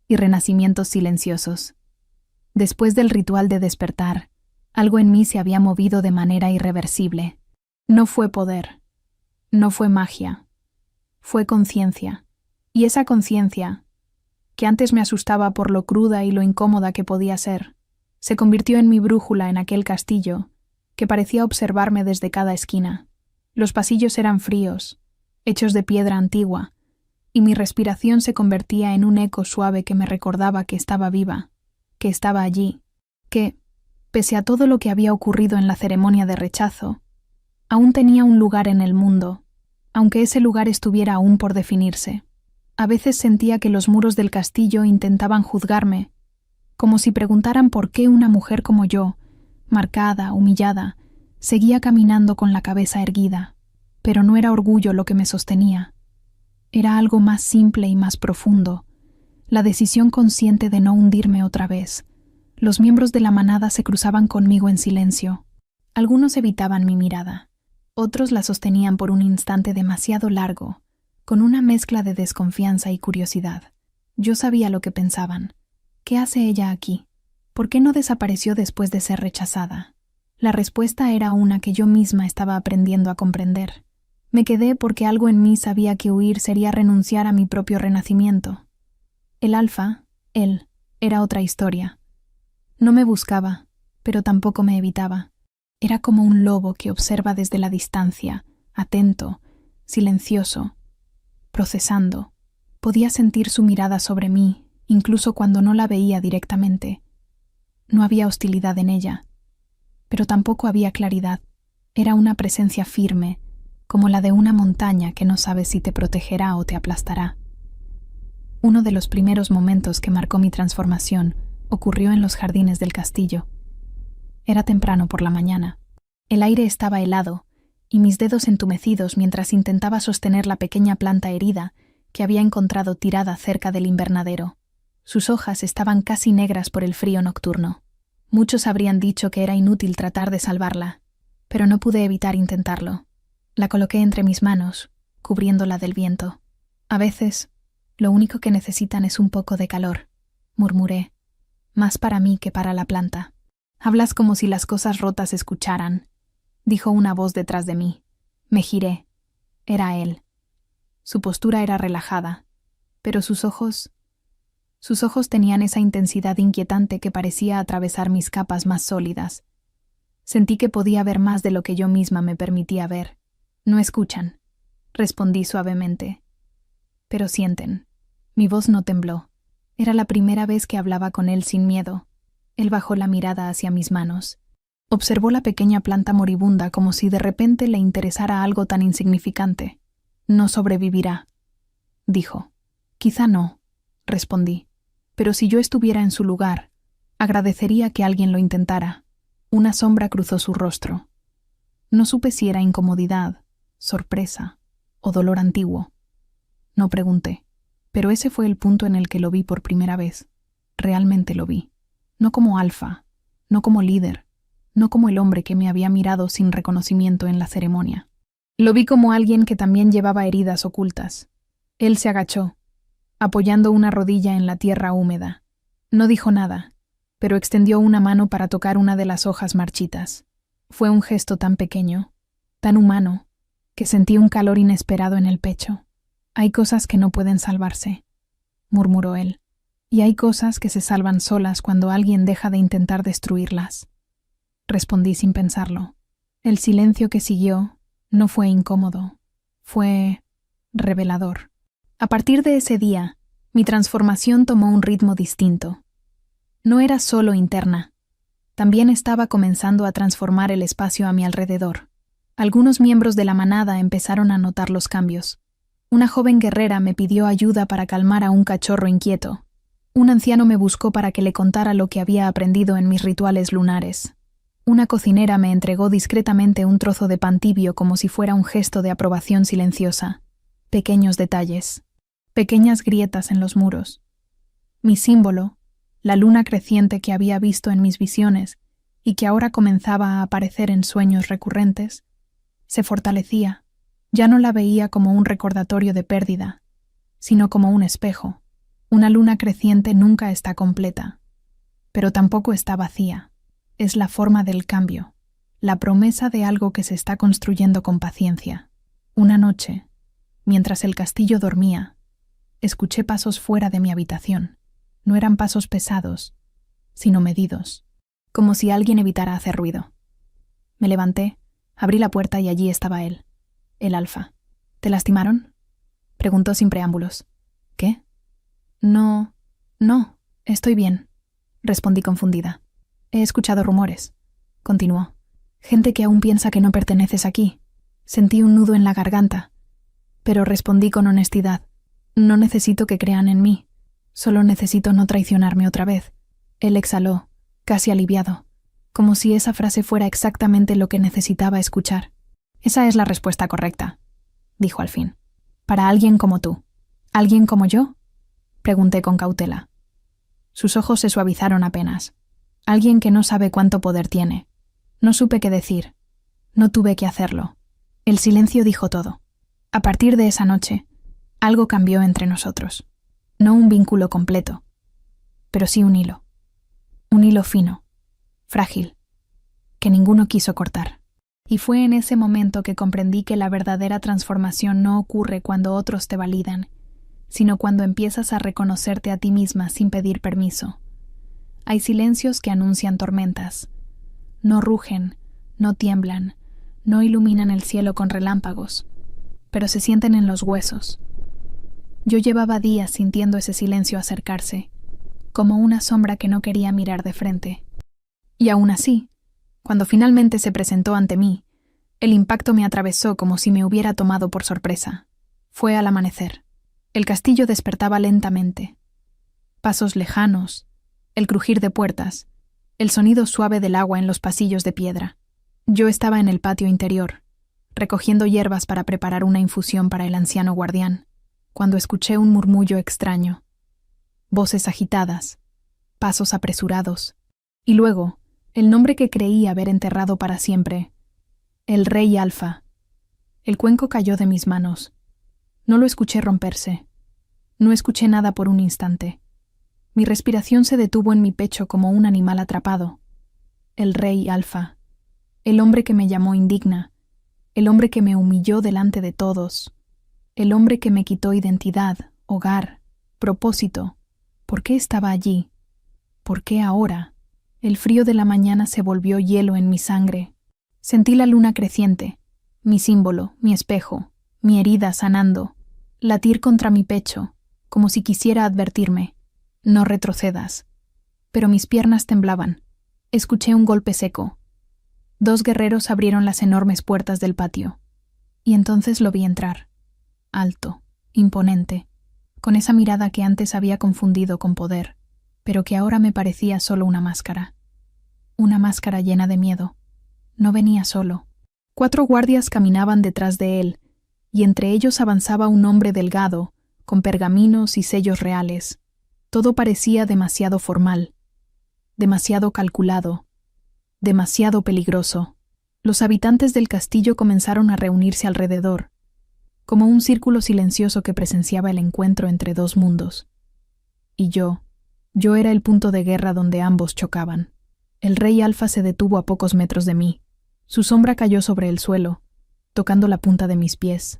y renacimientos silenciosos. Después del ritual de despertar, algo en mí se había movido de manera irreversible. No fue poder, no fue magia, fue conciencia. Y esa conciencia, que antes me asustaba por lo cruda y lo incómoda que podía ser, se convirtió en mi brújula en aquel castillo que parecía observarme desde cada esquina. Los pasillos eran fríos, hechos de piedra antigua, y mi respiración se convertía en un eco suave que me recordaba que estaba viva, que estaba allí, que, pese a todo lo que había ocurrido en la ceremonia de rechazo, aún tenía un lugar en el mundo, aunque ese lugar estuviera aún por definirse. A veces sentía que los muros del castillo intentaban juzgarme, como si preguntaran por qué una mujer como yo, marcada, humillada, seguía caminando con la cabeza erguida. Pero no era orgullo lo que me sostenía. Era algo más simple y más profundo, la decisión consciente de no hundirme otra vez. Los miembros de la manada se cruzaban conmigo en silencio. Algunos evitaban mi mirada. Otros la sostenían por un instante demasiado largo, con una mezcla de desconfianza y curiosidad. Yo sabía lo que pensaban. ¿Qué hace ella aquí? ¿Por qué no desapareció después de ser rechazada? La respuesta era una que yo misma estaba aprendiendo a comprender. Me quedé porque algo en mí sabía que huir sería renunciar a mi propio renacimiento. El alfa, él, era otra historia. No me buscaba, pero tampoco me evitaba. Era como un lobo que observa desde la distancia, atento, silencioso, procesando. Podía sentir su mirada sobre mí, incluso cuando no la veía directamente. No había hostilidad en ella, pero tampoco había claridad. Era una presencia firme, como la de una montaña que no sabe si te protegerá o te aplastará. Uno de los primeros momentos que marcó mi transformación ocurrió en los jardines del castillo. Era temprano por la mañana. El aire estaba helado y mis dedos entumecidos mientras intentaba sostener la pequeña planta herida que había encontrado tirada cerca del invernadero. Sus hojas estaban casi negras por el frío nocturno. Muchos habrían dicho que era inútil tratar de salvarla, pero no pude evitar intentarlo. La coloqué entre mis manos, cubriéndola del viento. A veces, lo único que necesitan es un poco de calor, murmuré, más para mí que para la planta. Hablas como si las cosas rotas escucharan, dijo una voz detrás de mí. Me giré. Era él. Su postura era relajada, pero sus ojos tenían esa intensidad inquietante que parecía atravesar mis capas más sólidas. Sentí que podía ver más de lo que yo misma me permitía ver. No escuchan, respondí suavemente. Pero sienten. Mi voz no tembló. Era la primera vez que hablaba con él sin miedo. Él bajó la mirada hacia mis manos. Observó la pequeña planta moribunda como si de repente le interesara algo tan insignificante. No sobrevivirá, dijo. Quizá no, respondí. Pero si yo estuviera en su lugar, agradecería que alguien lo intentara. Una sombra cruzó su rostro. No supe si era incomodidad, sorpresa o dolor antiguo. No pregunté, pero ese fue el punto en el que lo vi por primera vez. Realmente lo vi. No como alfa, no como líder, no como el hombre que me había mirado sin reconocimiento en la ceremonia. Lo vi como alguien que también llevaba heridas ocultas. Él se agachó, apoyando una rodilla en la tierra húmeda. No dijo nada, pero extendió una mano para tocar una de las hojas marchitas. Fue un gesto tan pequeño, tan humano, que sentí un calor inesperado en el pecho. Hay cosas que no pueden salvarse, murmuró él, y hay cosas que se salvan solas cuando alguien deja de intentar destruirlas. Respondí sin pensarlo. El silencio que siguió no fue incómodo, fue revelador. A partir de ese día, mi transformación tomó un ritmo distinto. No era solo interna, también estaba comenzando a transformar el espacio a mi alrededor. Algunos miembros de la manada empezaron a notar los cambios. Una joven guerrera me pidió ayuda para calmar a un cachorro inquieto. Un anciano me buscó para que le contara lo que había aprendido en mis rituales lunares. Una cocinera me entregó discretamente un trozo de pan tibio como si fuera un gesto de aprobación silenciosa. Pequeños detalles, pequeñas grietas en los muros. Mi símbolo, la luna creciente que había visto en mis visiones y que ahora comenzaba a aparecer en sueños recurrentes, se fortalecía. Ya no la veía como un recordatorio de pérdida, sino como un espejo. Una luna creciente nunca está completa, pero tampoco está vacía. Es la forma del cambio, la promesa de algo que se está construyendo con paciencia. Una noche, mientras el castillo dormía, escuché pasos fuera de mi habitación. No eran pasos pesados, sino medidos, como si alguien evitara hacer ruido. Me levanté, abrí la puerta y allí estaba él, el alfa. ¿Te lastimaron?, preguntó sin preámbulos. ¿Qué? No, estoy bien, respondí confundida. He escuchado rumores, continuó. Gente que aún piensa que no perteneces aquí. Sentí un nudo en la garganta, pero respondí con honestidad. No necesito que crean en mí, solo necesito no traicionarme otra vez. Él exhaló, casi aliviado, como si esa frase fuera exactamente lo que necesitaba escuchar. Esa es la respuesta correcta, dijo al fin. Para alguien como tú. ¿Alguien como yo? Pregunté con cautela. Sus ojos se suavizaron apenas. Alguien que no sabe cuánto poder tiene. No supe qué decir. No tuve que hacerlo. El silencio dijo todo. A partir de esa noche, algo cambió entre nosotros. No un vínculo completo, pero sí un hilo. Un hilo fino, frágil, que ninguno quiso cortar. Y fue en ese momento que comprendí que la verdadera transformación no ocurre cuando otros te validan, sino cuando empiezas a reconocerte a ti misma sin pedir permiso. Hay silencios que anuncian tormentas. No rugen, no tiemblan, no iluminan el cielo con relámpagos, pero se sienten en los huesos. Yo llevaba días sintiendo ese silencio acercarse, como una sombra que no quería mirar de frente. Y aún así, cuando finalmente se presentó ante mí, el impacto me atravesó como si me hubiera tomado por sorpresa. Fue al amanecer. El castillo despertaba lentamente. Pasos lejanos, el crujir de puertas, el sonido suave del agua en los pasillos de piedra. Yo estaba en el patio interior, recogiendo hierbas para preparar una infusión para el anciano guardián, cuando escuché un murmullo extraño. Voces agitadas, pasos apresurados, y luego el nombre que creí haber enterrado para siempre, el Rey Alfa. El cuenco cayó de mis manos. No lo escuché romperse. No escuché nada por un instante. Mi respiración se detuvo en mi pecho como un animal atrapado. El Rey Alfa. El hombre que me llamó indigna. El hombre que me humilló delante de todos. El hombre que me quitó identidad, hogar, propósito. ¿Por qué estaba allí? ¿Por qué ahora? El frío de la mañana se volvió hielo en mi sangre. Sentí la luna creciente, mi símbolo, mi espejo, mi herida sanando, latir contra mi pecho, como si quisiera advertirme. No retrocedas. Pero mis piernas temblaban. Escuché un golpe seco. 2 guerreros abrieron las enormes puertas del patio. Y entonces lo vi entrar. Alto, imponente, con esa mirada que antes había confundido con poder, pero que ahora me parecía solo una máscara. Una máscara llena de miedo. No venía solo. 4 guardias caminaban detrás de él, y entre ellos avanzaba un hombre delgado, con pergaminos y sellos reales. Todo parecía demasiado formal, demasiado calculado, demasiado peligroso. Los habitantes del castillo comenzaron a reunirse alrededor, como un círculo silencioso que presenciaba el encuentro entre 2 mundos. Y yo era el punto de guerra donde ambos chocaban. El Rey Alfa se detuvo a pocos metros de mí. Su sombra cayó sobre el suelo, tocando la punta de mis pies.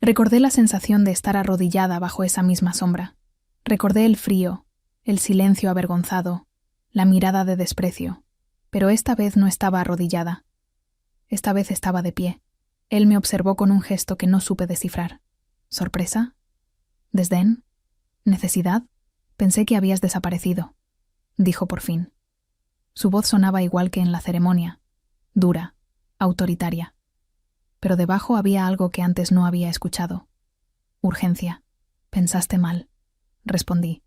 Recordé la sensación de estar arrodillada bajo esa misma sombra. Recordé el frío, el silencio avergonzado, la mirada de desprecio. Pero esta vez no estaba arrodillada. Esta vez estaba de pie. Él me observó con un gesto que no supe descifrar. ¿Sorpresa? ¿Desdén? ¿Necesidad? Pensé que habías desaparecido, dijo por fin. Su voz sonaba igual que en la ceremonia, dura, autoritaria. Pero debajo había algo que antes no había escuchado. Urgencia. Pensaste mal, respondí.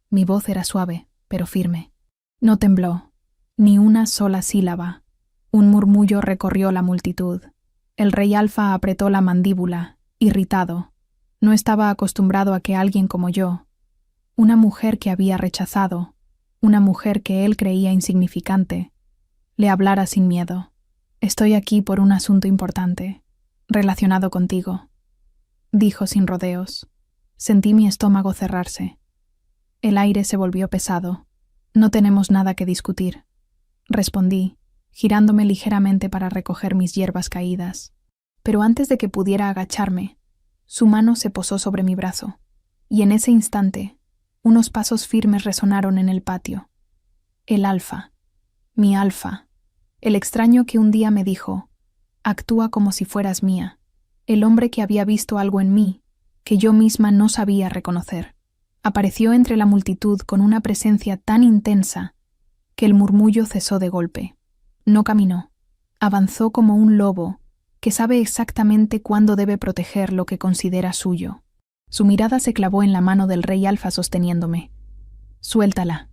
Mi voz era suave, pero firme. No tembló, ni una sola sílaba. Un murmullo recorrió la multitud. El Rey Alfa apretó la mandíbula, irritado. No estaba acostumbrado a que alguien como yo, una mujer que había rechazado, una mujer que él creía insignificante, le hablara sin miedo. Estoy aquí por un asunto importante, relacionado contigo, dijo sin rodeos. Sentí mi estómago cerrarse. El aire se volvió pesado. No tenemos nada que discutir, respondí, girándome ligeramente para recoger mis hierbas caídas. Pero antes de que pudiera agacharme, su mano se posó sobre mi brazo, y en ese instante, unos pasos firmes resonaron en el patio. El Alfa, mi Alfa, el extraño que un día me dijo, actúa como si fueras mía, el hombre que había visto algo en mí, que yo misma no sabía reconocer. Apareció entre la multitud con una presencia tan intensa que el murmullo cesó de golpe. No caminó, avanzó como un lobo que sabe exactamente cuándo debe proteger lo que considera suyo. Su mirada se clavó en la mano del Rey Alfa sosteniéndome. «Suéltala»,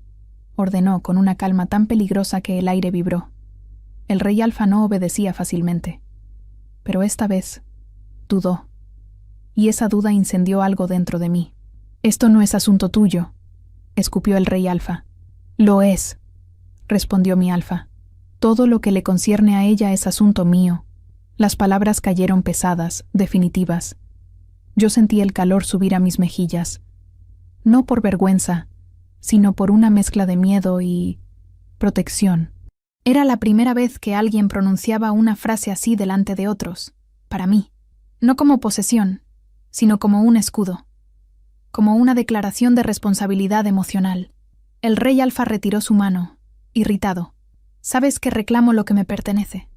ordenó con una calma tan peligrosa que el aire vibró. El Rey Alfa no obedecía fácilmente. pero esta vez dudó, y esa duda incendió algo dentro de mí. «Esto no es asunto tuyo», escupió el rey Alfa. «Lo es», respondió mi Alfa. «Todo lo que le concierne a ella es asunto mío». Las palabras cayeron pesadas, definitivas. Yo sentí el calor subir a mis mejillas, no por vergüenza, sino por una mezcla de miedo y protección. Era la primera vez que alguien pronunciaba una frase así delante de otros, para mí, no como posesión, sino como un escudo, como una declaración de responsabilidad emocional. El rey Alfa retiró su mano, irritado. «Sabes que reclamo lo que me pertenece»,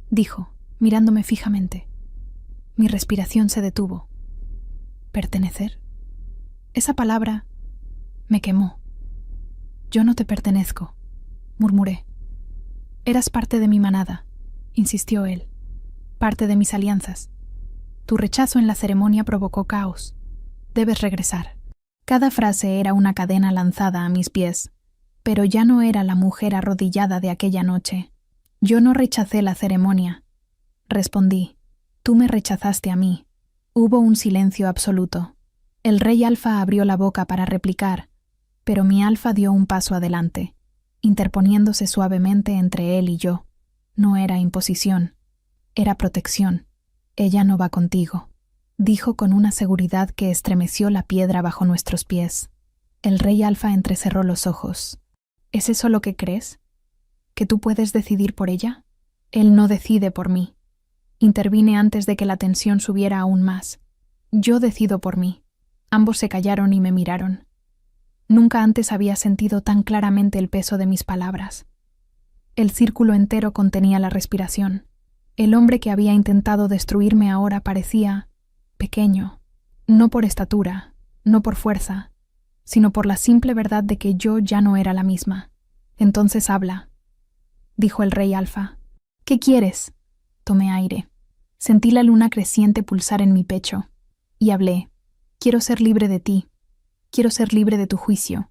dijo, mirándome fijamente. Mi respiración se detuvo. ¿Pertenecer? Esa palabra me quemó. «Yo no te pertenezco», murmuré. «Eras parte de mi manada», insistió él, «parte de mis alianzas. Tu rechazo en la ceremonia provocó caos. Debes regresar». Cada frase era una cadena lanzada a mis pies, pero ya no era la mujer arrodillada de aquella noche. «Yo no rechacé la ceremonia», respondí. «Tú me rechazaste a mí». Hubo un silencio absoluto. El rey Alfa abrió la boca para replicar, pero mi Alfa dio un paso adelante, interponiéndose suavemente entre él y yo. No era imposición, era protección. «Ella no va contigo», dijo con una seguridad que estremeció la piedra bajo nuestros pies. El rey Alfa entrecerró los ojos. «¿Es eso lo que crees? ¿Que tú puedes decidir por ella?» «Él no decide por mí». Intervine antes de que la tensión subiera aún más. «Yo decido por mí». Ambos se callaron y me miraron. Nunca antes había sentido tan claramente el peso de mis palabras. El círculo entero contenía la respiración. El hombre que había intentado destruirme ahora parecía pequeño, no por estatura, no por fuerza, sino por la simple verdad de que yo ya no era la misma. «Entonces habla», dijo el rey Alfa. «¿Qué quieres?» Tomé aire. Sentí la luna creciente pulsar en mi pecho. Y hablé. «Quiero ser libre de ti. Quiero ser libre de tu juicio.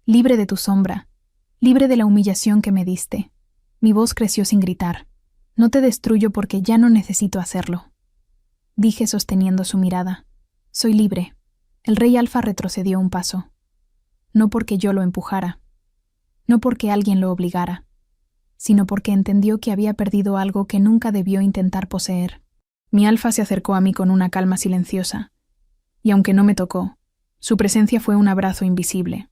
Libre de tu sombra. Libre de la humillación que me diste». Mi voz creció sin gritar. «No te destruyo porque ya no necesito hacerlo», dije sosteniendo su mirada. «Soy libre». El rey Alfa retrocedió un paso. No porque yo lo empujara. No porque alguien lo obligara, sino porque entendió que había perdido algo que nunca debió intentar poseer. Mi Alfa se acercó a mí con una calma silenciosa, y aunque no me tocó, su presencia fue un abrazo invisible.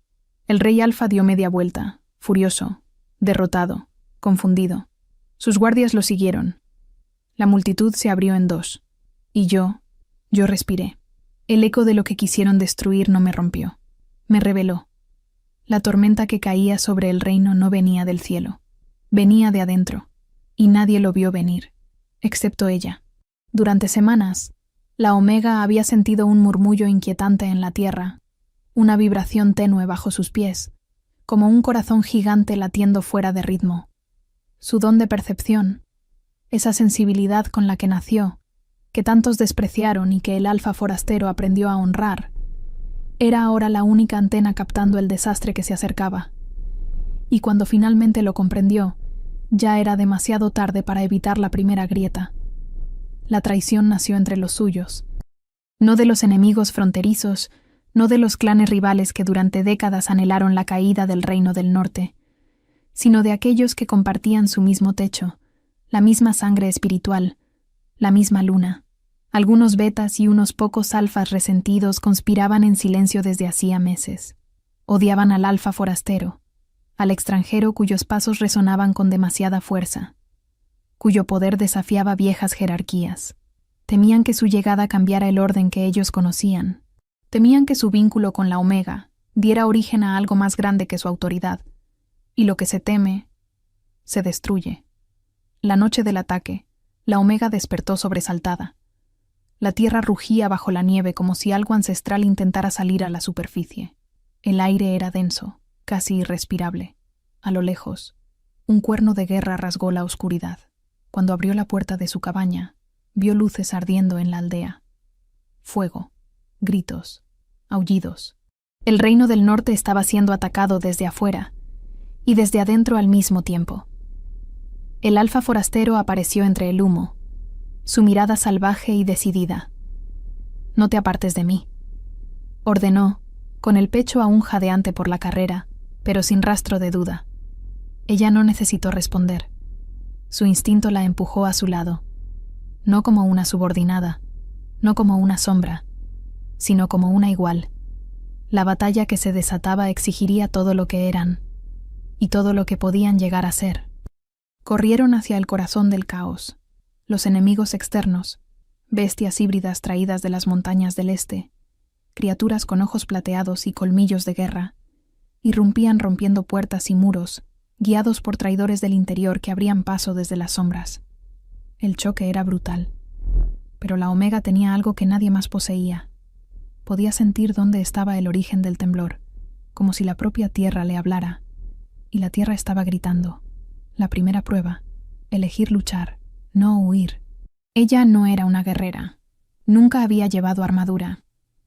El rey Alfa dio media vuelta, furioso, derrotado, confundido. Sus guardias lo siguieron. La multitud se abrió en dos, y yo respiré. El eco de lo que quisieron destruir no me rompió. Me reveló. La tormenta que caía sobre el reino no venía del cielo. Venía de adentro, y nadie lo vio venir, excepto ella. Durante semanas, la Omega había sentido un murmullo inquietante en la tierra, una vibración tenue bajo sus pies, como un corazón gigante latiendo fuera de ritmo. Su don de percepción, esa sensibilidad con la que nació, que tantos despreciaron y que el Alfa forastero aprendió a honrar, era ahora la única antena captando el desastre que se acercaba. Y cuando finalmente lo comprendió, ya era demasiado tarde para evitar la primera grieta. La traición nació entre los suyos, no de los enemigos fronterizos, no de los clanes rivales que durante décadas anhelaron la caída del Reino del Norte, sino de aquellos que compartían su mismo techo, la misma sangre espiritual, la misma luna. Algunos betas y unos pocos alfas resentidos conspiraban en silencio desde hacía meses. Odiaban al Alfa forastero, al extranjero cuyos pasos resonaban con demasiada fuerza, cuyo poder desafiaba viejas jerarquías. Temían que su llegada cambiara el orden que ellos conocían. Temían que su vínculo con la Omega diera origen a algo más grande que su autoridad. Y lo que se teme, se destruye. La noche del ataque, la Omega despertó sobresaltada. La tierra rugía bajo la nieve como si algo ancestral intentara salir a la superficie. El aire era denso, casi irrespirable. A lo lejos, un cuerno de guerra rasgó la oscuridad. Cuando abrió la puerta de su cabaña, vio luces ardiendo en la aldea. Fuego, gritos, aullidos. El Reino del Norte estaba siendo atacado desde afuera y desde adentro al mismo tiempo. El Alfa forastero apareció entre el humo. su mirada salvaje y decidida. «No te apartes de mí», ordenó, con el pecho aún jadeante por la carrera, pero sin rastro de duda. Ella no necesitó responder. Su instinto la empujó a su lado, no como una subordinada, no como una sombra, sino como una igual. La batalla que se desataba exigiría todo lo que eran, y todo lo que podían llegar a ser. Corrieron hacia el corazón del caos. Los enemigos externos, bestias híbridas traídas de las montañas del este, criaturas con ojos plateados y colmillos de guerra, irrumpían rompiendo puertas y muros, guiados por traidores del interior que abrían paso desde las sombras. El choque era brutal, pero la Omega tenía algo que nadie más poseía. Podía sentir dónde estaba el origen del temblor, como si la propia tierra le hablara, y la tierra estaba gritando. La primera prueba, elegir luchar, no huir. Ella no era una guerrera. Nunca había llevado armadura.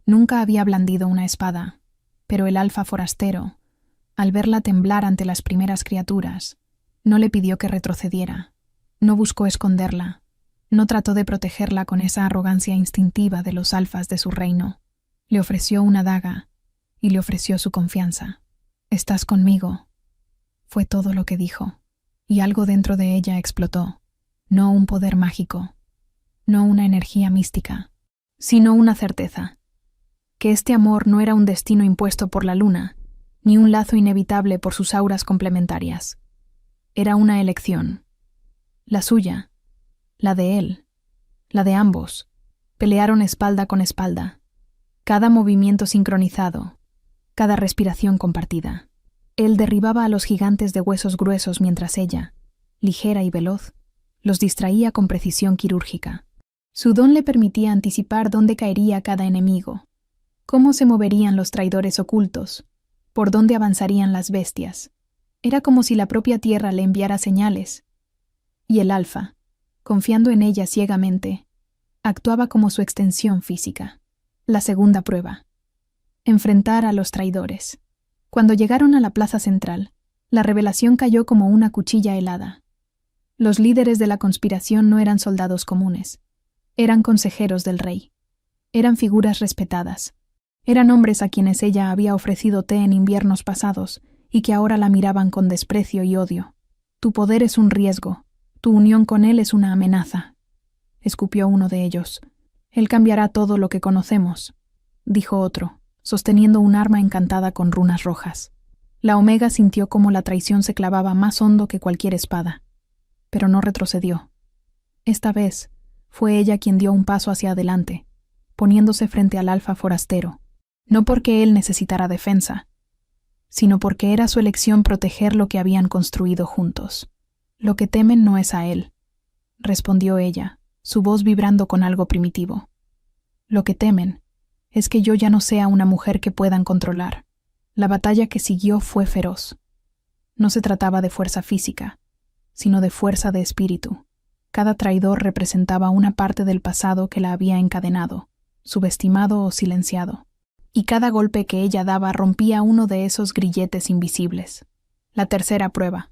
Nunca había blandido una espada. Pero el alfa forastero, al verla temblar ante las primeras criaturas, no le pidió que retrocediera. No buscó esconderla. No trató de protegerla con esa arrogancia instintiva de los alfas de su reino. Le ofreció una daga y le ofreció su confianza. «Estás conmigo», fue todo lo que dijo, y algo dentro de ella explotó. No un poder mágico, no una energía mística, sino una certeza. Que este amor no era un destino impuesto por la luna, ni un lazo inevitable por sus auras complementarias. Era una elección. La suya, la de él, la de ambos. Pelearon espalda con espalda. Cada movimiento sincronizado, cada respiración compartida. Él derribaba a los gigantes de huesos gruesos mientras ella, ligera y veloz, los distraía con precisión quirúrgica. Su don le permitía anticipar dónde caería cada enemigo, cómo se moverían los traidores ocultos, por dónde avanzarían las bestias. Era como si la propia tierra le enviara señales. Y el alfa, confiando en ella ciegamente, actuaba como su extensión física. La segunda prueba. Enfrentar a los traidores. Cuando llegaron a la plaza central, la revelación cayó como una cuchilla helada. Los líderes de la conspiración no eran soldados comunes. Eran consejeros del rey. Eran figuras respetadas. Eran hombres a quienes ella había ofrecido té en inviernos pasados y que ahora la miraban con desprecio y odio. «Tu poder es un riesgo. Tu unión con él es una amenaza», escupió uno de ellos. «Él cambiará todo lo que conocemos», dijo otro, sosteniendo un arma encantada con runas rojas. La Omega sintió cómo la traición se clavaba más hondo que cualquier espada, pero no retrocedió. Esta vez fue ella quien dio un paso hacia adelante, poniéndose frente al alfa forastero, no porque él necesitara defensa, sino porque era su elección proteger lo que habían construido juntos. «Lo que temen no es a él», respondió ella, su voz vibrando con algo primitivo. «Lo que temen es que yo ya no sea una mujer que puedan controlar». La batalla que siguió fue feroz. No se trataba de fuerza física, sino de fuerza de espíritu. Cada traidor representaba una parte del pasado que la había encadenado, subestimado o silenciado. Y cada golpe que ella daba rompía uno de esos grilletes invisibles. La tercera prueba.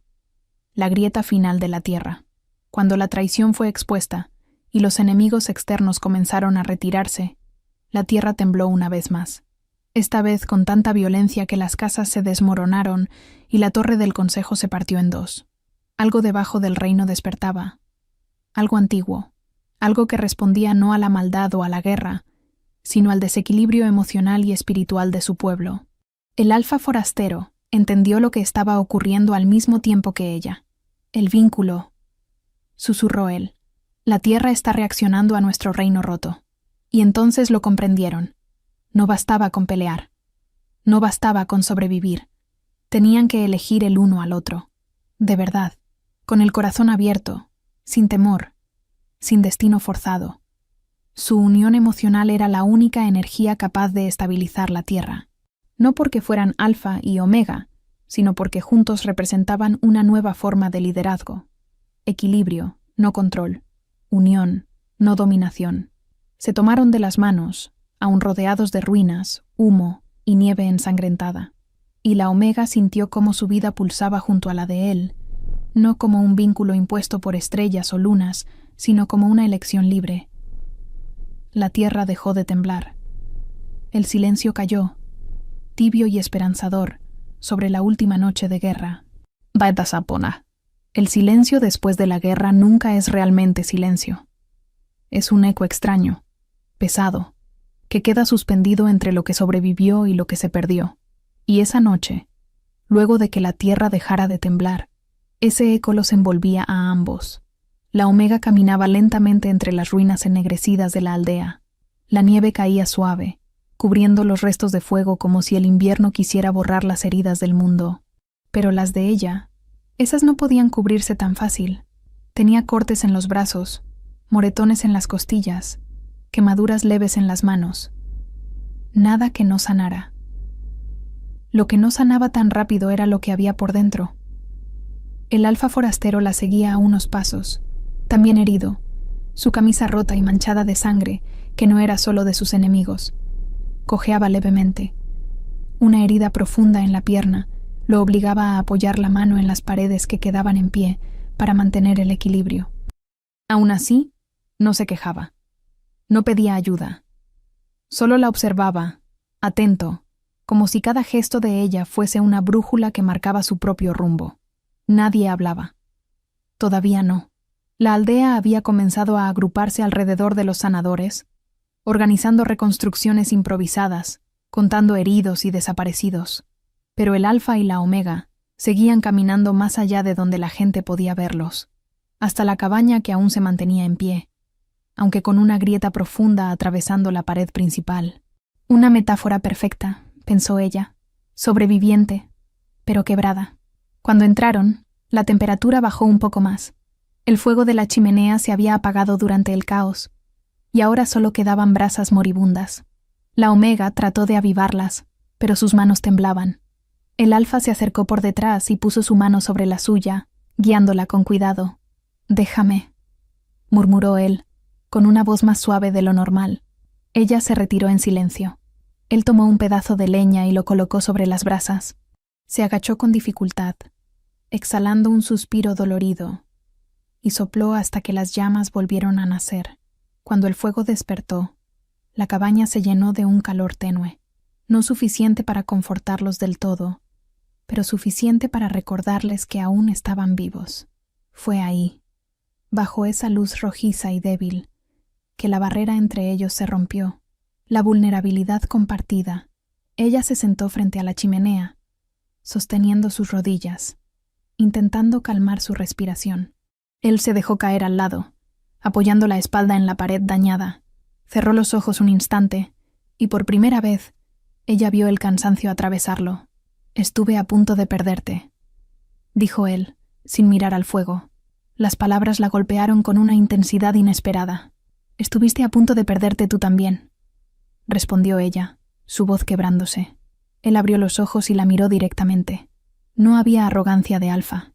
La grieta final de la tierra. Cuando la traición fue expuesta y los enemigos externos comenzaron a retirarse, la tierra tembló una vez más. Esta vez con tanta violencia que las casas se desmoronaron y la torre del consejo se partió en dos. Algo debajo del reino despertaba. Algo antiguo. Algo que respondía no a la maldad o a la guerra, sino al desequilibrio emocional y espiritual de su pueblo. El alfa forastero entendió lo que estaba ocurriendo al mismo tiempo que ella. «El vínculo», susurró él. «La tierra está reaccionando a nuestro reino roto». Y entonces lo comprendieron. No bastaba con pelear. No bastaba con sobrevivir. Tenían que elegir el uno al otro. De verdad, con el corazón abierto, sin temor, sin destino forzado. Su unión emocional era la única energía capaz de estabilizar la tierra. No porque fueran alfa y omega, sino porque juntos representaban una nueva forma de liderazgo. Equilibrio, no control. Unión, no dominación. Se tomaron de las manos, aún rodeados de ruinas, humo y nieve ensangrentada, y la Omega sintió cómo su vida pulsaba junto a la de él, no como un vínculo impuesto por estrellas o lunas, sino como una elección libre. La tierra dejó de temblar. El silencio cayó, tibio y esperanzador, sobre la última noche de guerra. Baeta Sapona. El silencio después de la guerra nunca es realmente silencio. Es un eco extraño, pesado, que queda suspendido entre lo que sobrevivió y lo que se perdió. Y esa noche, luego de que la tierra dejara de temblar, ese eco los envolvía a ambos. La Omega caminaba lentamente entre las ruinas ennegrecidas de la aldea. La nieve caía suave, cubriendo los restos de fuego como si el invierno quisiera borrar las heridas del mundo. Pero las de ella, esas no podían cubrirse tan fácil. Tenía cortes en los brazos, moretones en las costillas, quemaduras leves en las manos. Nada que no sanara. Lo que no sanaba tan rápido era lo que había por dentro. El alfa forastero la seguía a unos pasos, también herido, su camisa rota y manchada de sangre, que no era solo de sus enemigos. Cojeaba levemente. Una herida profunda en la pierna lo obligaba a apoyar la mano en las paredes que quedaban en pie para mantener el equilibrio. Aún así, no se quejaba. No pedía ayuda. Solo la observaba, atento, como si cada gesto de ella fuese una brújula que marcaba su propio rumbo. Nadie hablaba. Todavía no. La aldea había comenzado a agruparse alrededor de los sanadores, organizando reconstrucciones improvisadas, contando heridos y desaparecidos. Pero el Alfa y la Omega seguían caminando más allá de donde la gente podía verlos, hasta la cabaña que aún se mantenía en pie, aunque con una grieta profunda atravesando la pared principal. Una metáfora perfecta, pensó ella, sobreviviente, pero quebrada. Cuando entraron, la temperatura bajó un poco más. El fuego de la chimenea se había apagado durante el caos, y ahora solo quedaban brasas moribundas. La Omega trató de avivarlas, pero sus manos temblaban. El Alfa se acercó por detrás y puso su mano sobre la suya, guiándola con cuidado. «Déjame», murmuró él, con una voz más suave de lo normal. Ella se retiró en silencio. Él tomó un pedazo de leña y lo colocó sobre las brasas. Se agachó con dificultad, exhalando un suspiro dolorido, y sopló hasta que las llamas volvieron a nacer. Cuando el fuego despertó, la cabaña se llenó de un calor tenue, no suficiente para confortarlos del todo, pero suficiente para recordarles que aún estaban vivos. Fue ahí, bajo esa luz rojiza y débil, que la barrera entre ellos se rompió, la vulnerabilidad compartida. Ella se sentó frente a la chimenea, sosteniendo sus rodillas, intentando calmar su respiración. Él se dejó caer al lado, apoyando la espalda en la pared dañada. Cerró los ojos un instante, y por primera vez, ella vio el cansancio atravesarlo. «Estuve a punto de perderte», dijo él, sin mirar al fuego. Las palabras la golpearon con una intensidad inesperada. «Estuviste a punto de perderte tú también», respondió ella, su voz quebrándose. Él abrió los ojos y la miró directamente. No había arrogancia de Alfa.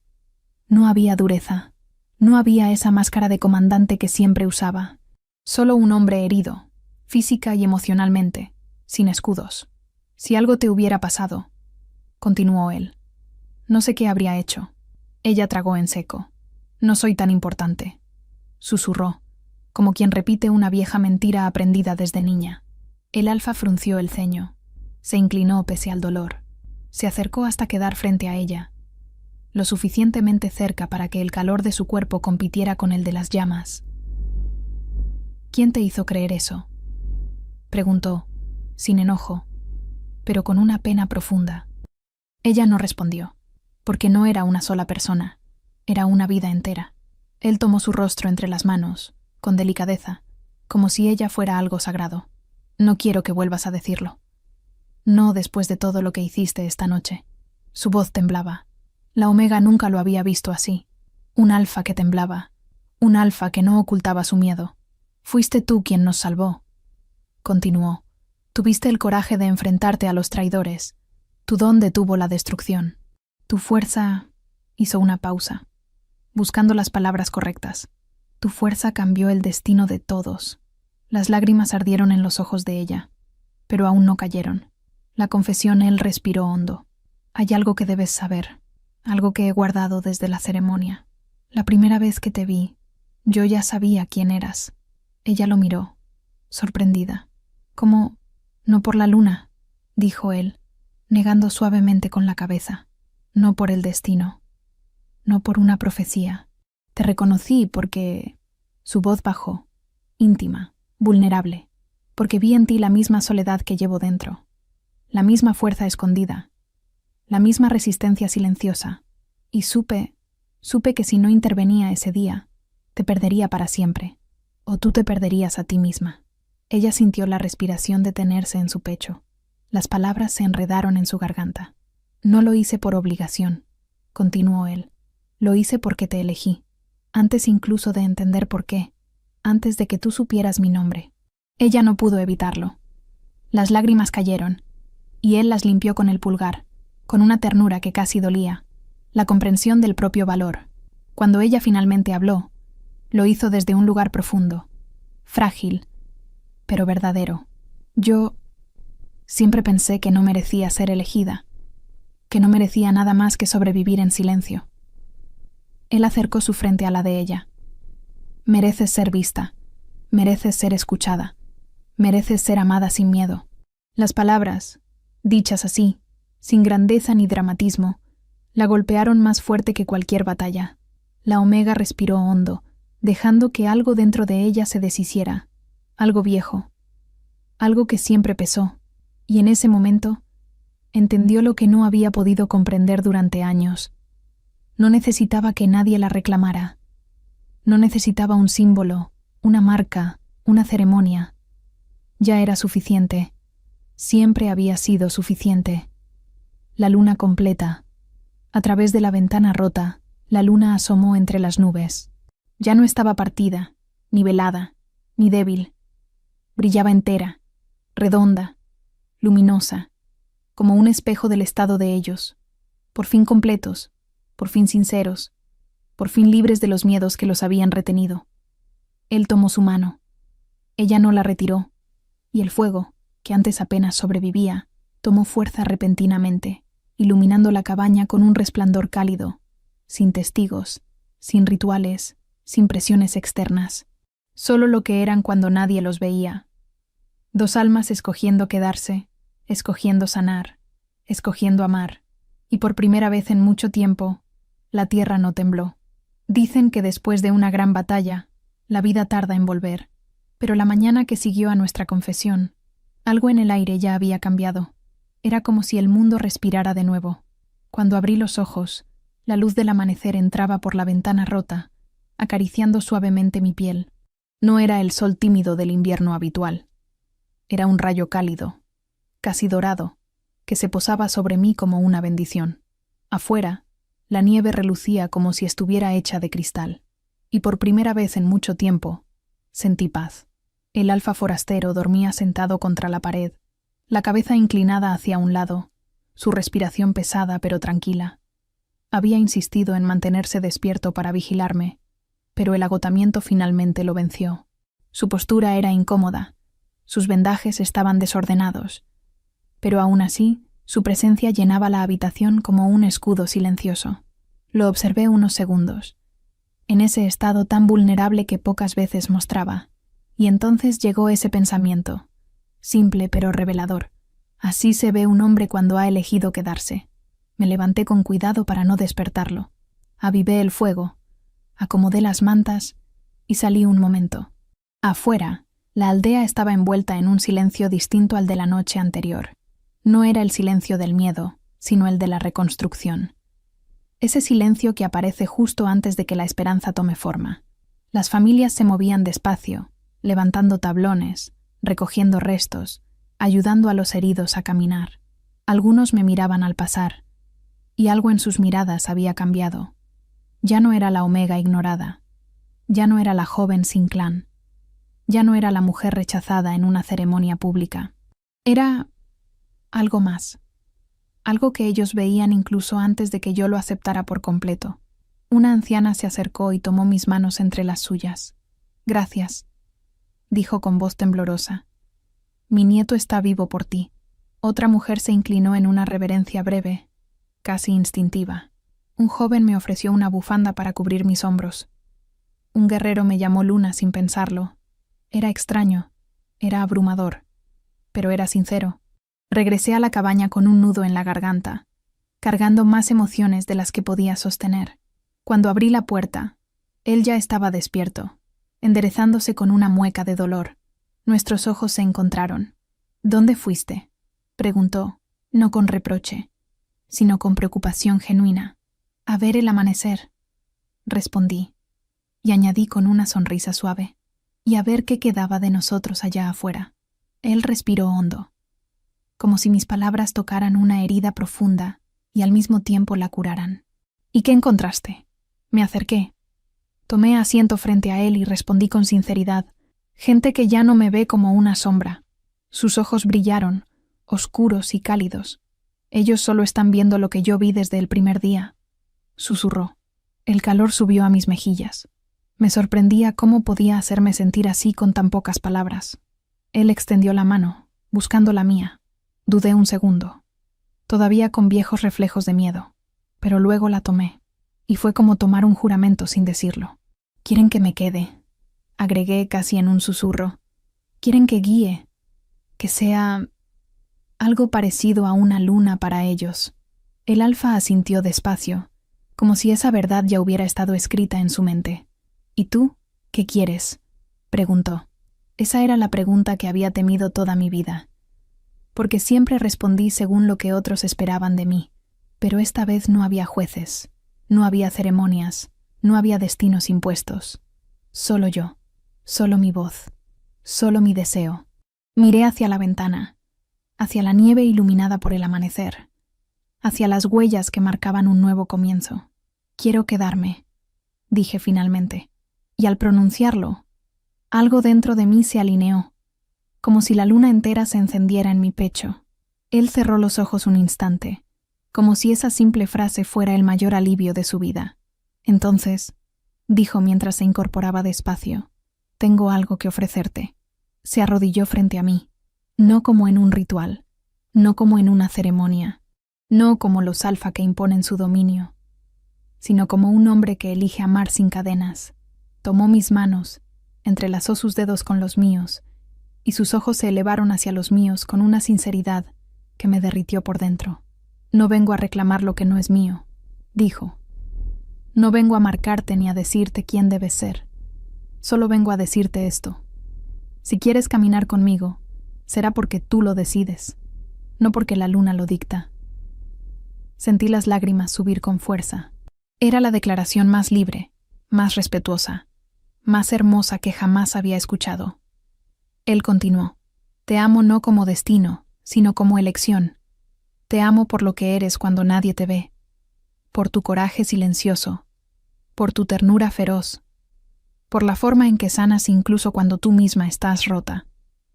No había dureza. No había esa máscara de comandante que siempre usaba. Solo un hombre herido, física y emocionalmente, sin escudos. «Si algo te hubiera pasado», continuó él, «no sé qué habría hecho». Ella tragó en seco. «No soy tan importante», susurró, como quien repite una vieja mentira aprendida desde niña. El Alfa frunció el ceño. Se inclinó pese al dolor. Se acercó hasta quedar frente a ella, lo suficientemente cerca para que el calor de su cuerpo compitiera con el de las llamas. «¿Quién te hizo creer eso?», preguntó, sin enojo, pero con una pena profunda. Ella no respondió, porque no era una sola persona, era una vida entera. Él tomó su rostro entre las manos, con delicadeza, como si ella fuera algo sagrado. «No quiero que vuelvas a decirlo. No después de todo lo que hiciste esta noche». Su voz temblaba. La Omega nunca lo había visto así. Un Alfa que temblaba. Un Alfa que no ocultaba su miedo. «Fuiste tú quien nos salvó», continuó. «Tuviste el coraje de enfrentarte a los traidores. Tu don detuvo la destrucción. Tu fuerza...» Hizo una pausa, buscando las palabras correctas. «Tu fuerza cambió el destino de todos». Las lágrimas ardieron en los ojos de ella, pero aún no cayeron. La confesión él respiró hondo. «Hay algo que debes saber, algo que he guardado desde la ceremonia. La primera vez que te vi, Yo ya sabía quién eras. Ella lo miró, sorprendida. ¿Cómo? No por la luna, dijo él, negando suavemente con la cabeza. No por el destino. No por una profecía. Te reconocí porque... Su voz bajó, íntima, vulnerable, porque vi en ti la misma soledad que llevo dentro, la misma fuerza escondida, la misma resistencia silenciosa, y supe que si no intervenía ese día, te perdería para siempre, o tú te perderías a ti misma. Ella sintió la respiración detenerse en su pecho. Las palabras se enredaron en su garganta. No lo hice por obligación, continuó él. Lo hice porque te elegí, antes incluso de entender por qué, antes de que tú supieras mi nombre. Ella no pudo evitarlo. Las lágrimas cayeron, y él las limpió con el pulgar, con una ternura que casi dolía, la comprensión del propio valor. Cuando ella finalmente habló, lo hizo desde un lugar profundo, frágil, pero verdadero. Yo siempre pensé que no merecía ser elegida, que no merecía nada más que sobrevivir en silencio. Él acercó su frente a la de ella. Mereces ser vista, mereces ser escuchada, mereces ser amada sin miedo. Las palabras, dichas así, sin grandeza ni dramatismo, la golpearon más fuerte que cualquier batalla. La Omega respiró hondo, dejando que algo dentro de ella se deshiciera, algo viejo, algo que siempre pesó, y en ese momento entendió lo que no había podido comprender durante años. No necesitaba que nadie la reclamara. No necesitaba un símbolo, una marca, una ceremonia. Ya era suficiente. Siempre había sido suficiente. La luna completa. A través de la ventana rota, la luna asomó entre las nubes. Ya no estaba partida, ni velada, ni débil. Brillaba entera, redonda, luminosa, como un espejo del estado de ellos, por fin completos, por fin sinceros, por fin libres de los miedos que los habían retenido. Él tomó su mano. Ella no la retiró, y el fuego, que antes apenas sobrevivía, tomó fuerza repentinamente, iluminando la cabaña con un resplandor cálido, sin testigos, sin rituales, sin presiones externas, solo lo que eran cuando nadie los veía. Dos almas escogiendo quedarse, escogiendo sanar, escogiendo amar, y por primera vez en mucho tiempo, la tierra no tembló. Dicen que después de una gran batalla, la vida tarda en volver, pero la mañana que siguió a nuestra confesión, algo en el aire ya había cambiado. Era como si el mundo respirara de nuevo. Cuando abrí los ojos, la luz del amanecer entraba por la ventana rota, acariciando suavemente mi piel. No era el sol tímido del invierno habitual. Era un rayo cálido, casi dorado, que se posaba sobre mí como una bendición. Afuera, la nieve relucía como si estuviera hecha de cristal, y por primera vez en mucho tiempo, sentí paz. El alfa forastero dormía sentado contra la pared, la cabeza inclinada hacia un lado, su respiración pesada pero tranquila. Había insistido en mantenerse despierto para vigilarme, pero el agotamiento finalmente lo venció. Su postura era incómoda, sus vendajes estaban desordenados, pero aún así, su presencia llenaba la habitación como un escudo silencioso. Lo observé unos segundos, en ese estado tan vulnerable que pocas veces mostraba, y entonces llegó ese pensamiento, simple pero revelador. Así se ve un hombre cuando ha elegido quedarse. Me levanté con cuidado para no despertarlo. Avivé el fuego, acomodé las mantas y salí un momento. Afuera, la aldea estaba envuelta en un silencio distinto al de la noche anterior. No era el silencio del miedo, sino el de la reconstrucción. Ese silencio que aparece justo antes de que la esperanza tome forma. Las familias se movían despacio, levantando tablones, recogiendo restos, ayudando a los heridos a caminar. Algunos me miraban al pasar, y algo en sus miradas había cambiado. Ya no era la Omega ignorada, ya no era la joven sin clan, ya no era la mujer rechazada en una ceremonia pública. Era algo más, algo que ellos veían incluso antes de que yo lo aceptara por completo. Una anciana se acercó y tomó mis manos entre las suyas. «Gracias», dijo con voz temblorosa. «Mi nieto está vivo por ti». Otra mujer se inclinó en una reverencia breve, casi instintiva. Un joven me ofreció una bufanda para cubrir mis hombros. Un guerrero me llamó Luna sin pensarlo. Era extraño, era abrumador, pero era sincero. Regresé a la cabaña con un nudo en la garganta, cargando más emociones de las que podía sostener. Cuando abrí la puerta, él ya estaba despierto, enderezándose con una mueca de dolor. Nuestros ojos se encontraron. «¿Dónde fuiste?», preguntó, no con reproche, sino con preocupación genuina. «A ver el amanecer», respondí, y añadí con una sonrisa suave, «y a ver qué quedaba de nosotros allá afuera». Él respiró hondo, como si mis palabras tocaran una herida profunda y al mismo tiempo la curaran. «¿Y qué encontraste?». Me acerqué. Tomé asiento frente a él y respondí con sinceridad. «Gente que ya no me ve como una sombra». Sus ojos brillaron, oscuros y cálidos. «Ellos solo están viendo lo que yo vi desde el primer día», susurró. El calor subió a mis mejillas. Me sorprendía cómo podía hacerme sentir así con tan pocas palabras. Él extendió la mano, buscando la mía. Dudé un segundo, todavía con viejos reflejos de miedo, pero luego la tomé, y fue como tomar un juramento sin decirlo. «Quieren que me quede», agregué casi en un susurro. «Quieren que guíe, que sea algo parecido a una luna para ellos». El alfa asintió despacio, como si esa verdad ya hubiera estado escrita en su mente. «¿Y tú? ¿Qué quieres?», preguntó. Esa era la pregunta que había temido toda mi vida, porque siempre respondí según lo que otros esperaban de mí, pero esta vez no había jueces, no había ceremonias, no había destinos impuestos. Solo yo, solo mi voz, solo mi deseo. Miré hacia la ventana, hacia la nieve iluminada por el amanecer, hacia las huellas que marcaban un nuevo comienzo. «Quiero quedarme», dije finalmente, y al pronunciarlo, algo dentro de mí se alineó, como si la luna entera se encendiera en mi pecho. Él cerró los ojos un instante, como si esa simple frase fuera el mayor alivio de su vida. «Entonces», dijo mientras se incorporaba despacio, «tengo algo que ofrecerte». Se arrodilló frente a mí, no como en un ritual, no como en una ceremonia, no como los alfa que imponen su dominio, sino como un hombre que elige amar sin cadenas. Tomó mis manos, entrelazó sus dedos con los míos, y sus ojos se elevaron hacia los míos con una sinceridad que me derritió por dentro. «No vengo a reclamar lo que no es mío», dijo. «No vengo a marcarte ni a decirte quién debes ser. Solo vengo a decirte esto. Si quieres caminar conmigo, será porque tú lo decides, no porque la luna lo dicta». Sentí las lágrimas subir con fuerza. Era la declaración más libre, más respetuosa, más hermosa que jamás había escuchado. Él continuó. «Te amo no como destino, sino como elección. Te amo por lo que eres cuando nadie te ve, por tu coraje silencioso, por tu ternura feroz, por la forma en que sanas incluso cuando tú misma estás rota.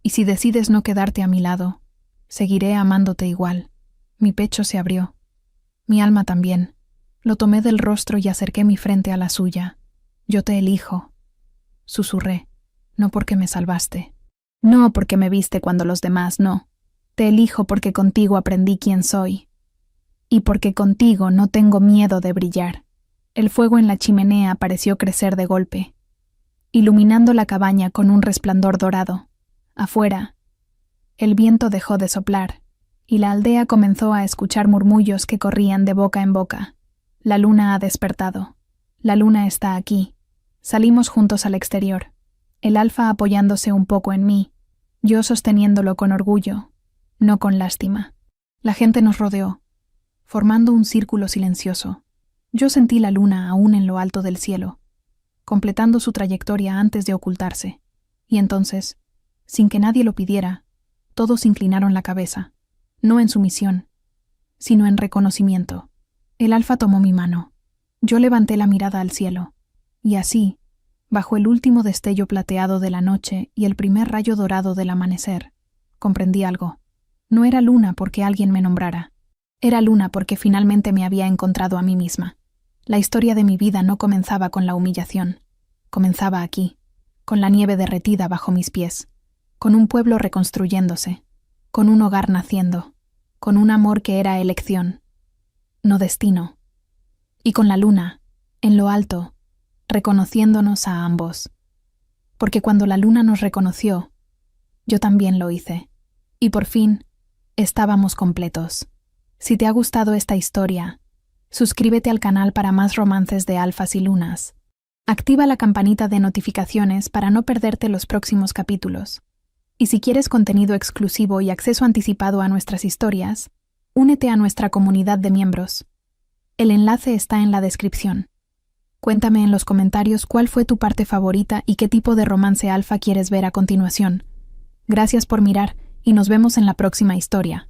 Y si decides no quedarte a mi lado, seguiré amándote igual». Mi pecho se abrió. Mi alma también. Lo tomé del rostro y acerqué mi frente a la suya. «Yo te elijo», susurré, «no porque me salvaste. No porque me viste cuando los demás no. Te elijo porque contigo aprendí quién soy. Y porque contigo no tengo miedo de brillar». El fuego en la chimenea pareció crecer de golpe, iluminando la cabaña con un resplandor dorado. Afuera, el viento dejó de soplar, y la aldea comenzó a escuchar murmullos que corrían de boca en boca. «La luna ha despertado. La luna está aquí». Salimos juntos al exterior, el alfa apoyándose un poco en mí, yo sosteniéndolo con orgullo, no con lástima. La gente nos rodeó, formando un círculo silencioso. Yo sentí la luna aún en lo alto del cielo, completando su trayectoria antes de ocultarse, y entonces, sin que nadie lo pidiera, todos inclinaron la cabeza, no en sumisión, sino en reconocimiento. El alfa tomó mi mano. Yo levanté la mirada al cielo, y así, bajo el último destello plateado de la noche y el primer rayo dorado del amanecer, comprendí algo. No era luna porque alguien me nombrara. Era luna porque finalmente me había encontrado a mí misma. La historia de mi vida no comenzaba con la humillación. Comenzaba aquí, con la nieve derretida bajo mis pies, con un pueblo reconstruyéndose, con un hogar naciendo, con un amor que era elección, no destino, y con la luna, en lo alto, reconociéndonos a ambos. Porque cuando la luna nos reconoció, yo también lo hice. Y por fin, estábamos completos. Si te ha gustado esta historia, suscríbete al canal para más romances de alfas y lunas. Activa la campanita de notificaciones para no perderte los próximos capítulos. Y si quieres contenido exclusivo y acceso anticipado a nuestras historias, únete a nuestra comunidad de miembros. El enlace está en la descripción. Cuéntame en los comentarios cuál fue tu parte favorita y qué tipo de romance alfa quieres ver a continuación. Gracias por mirar y nos vemos en la próxima historia.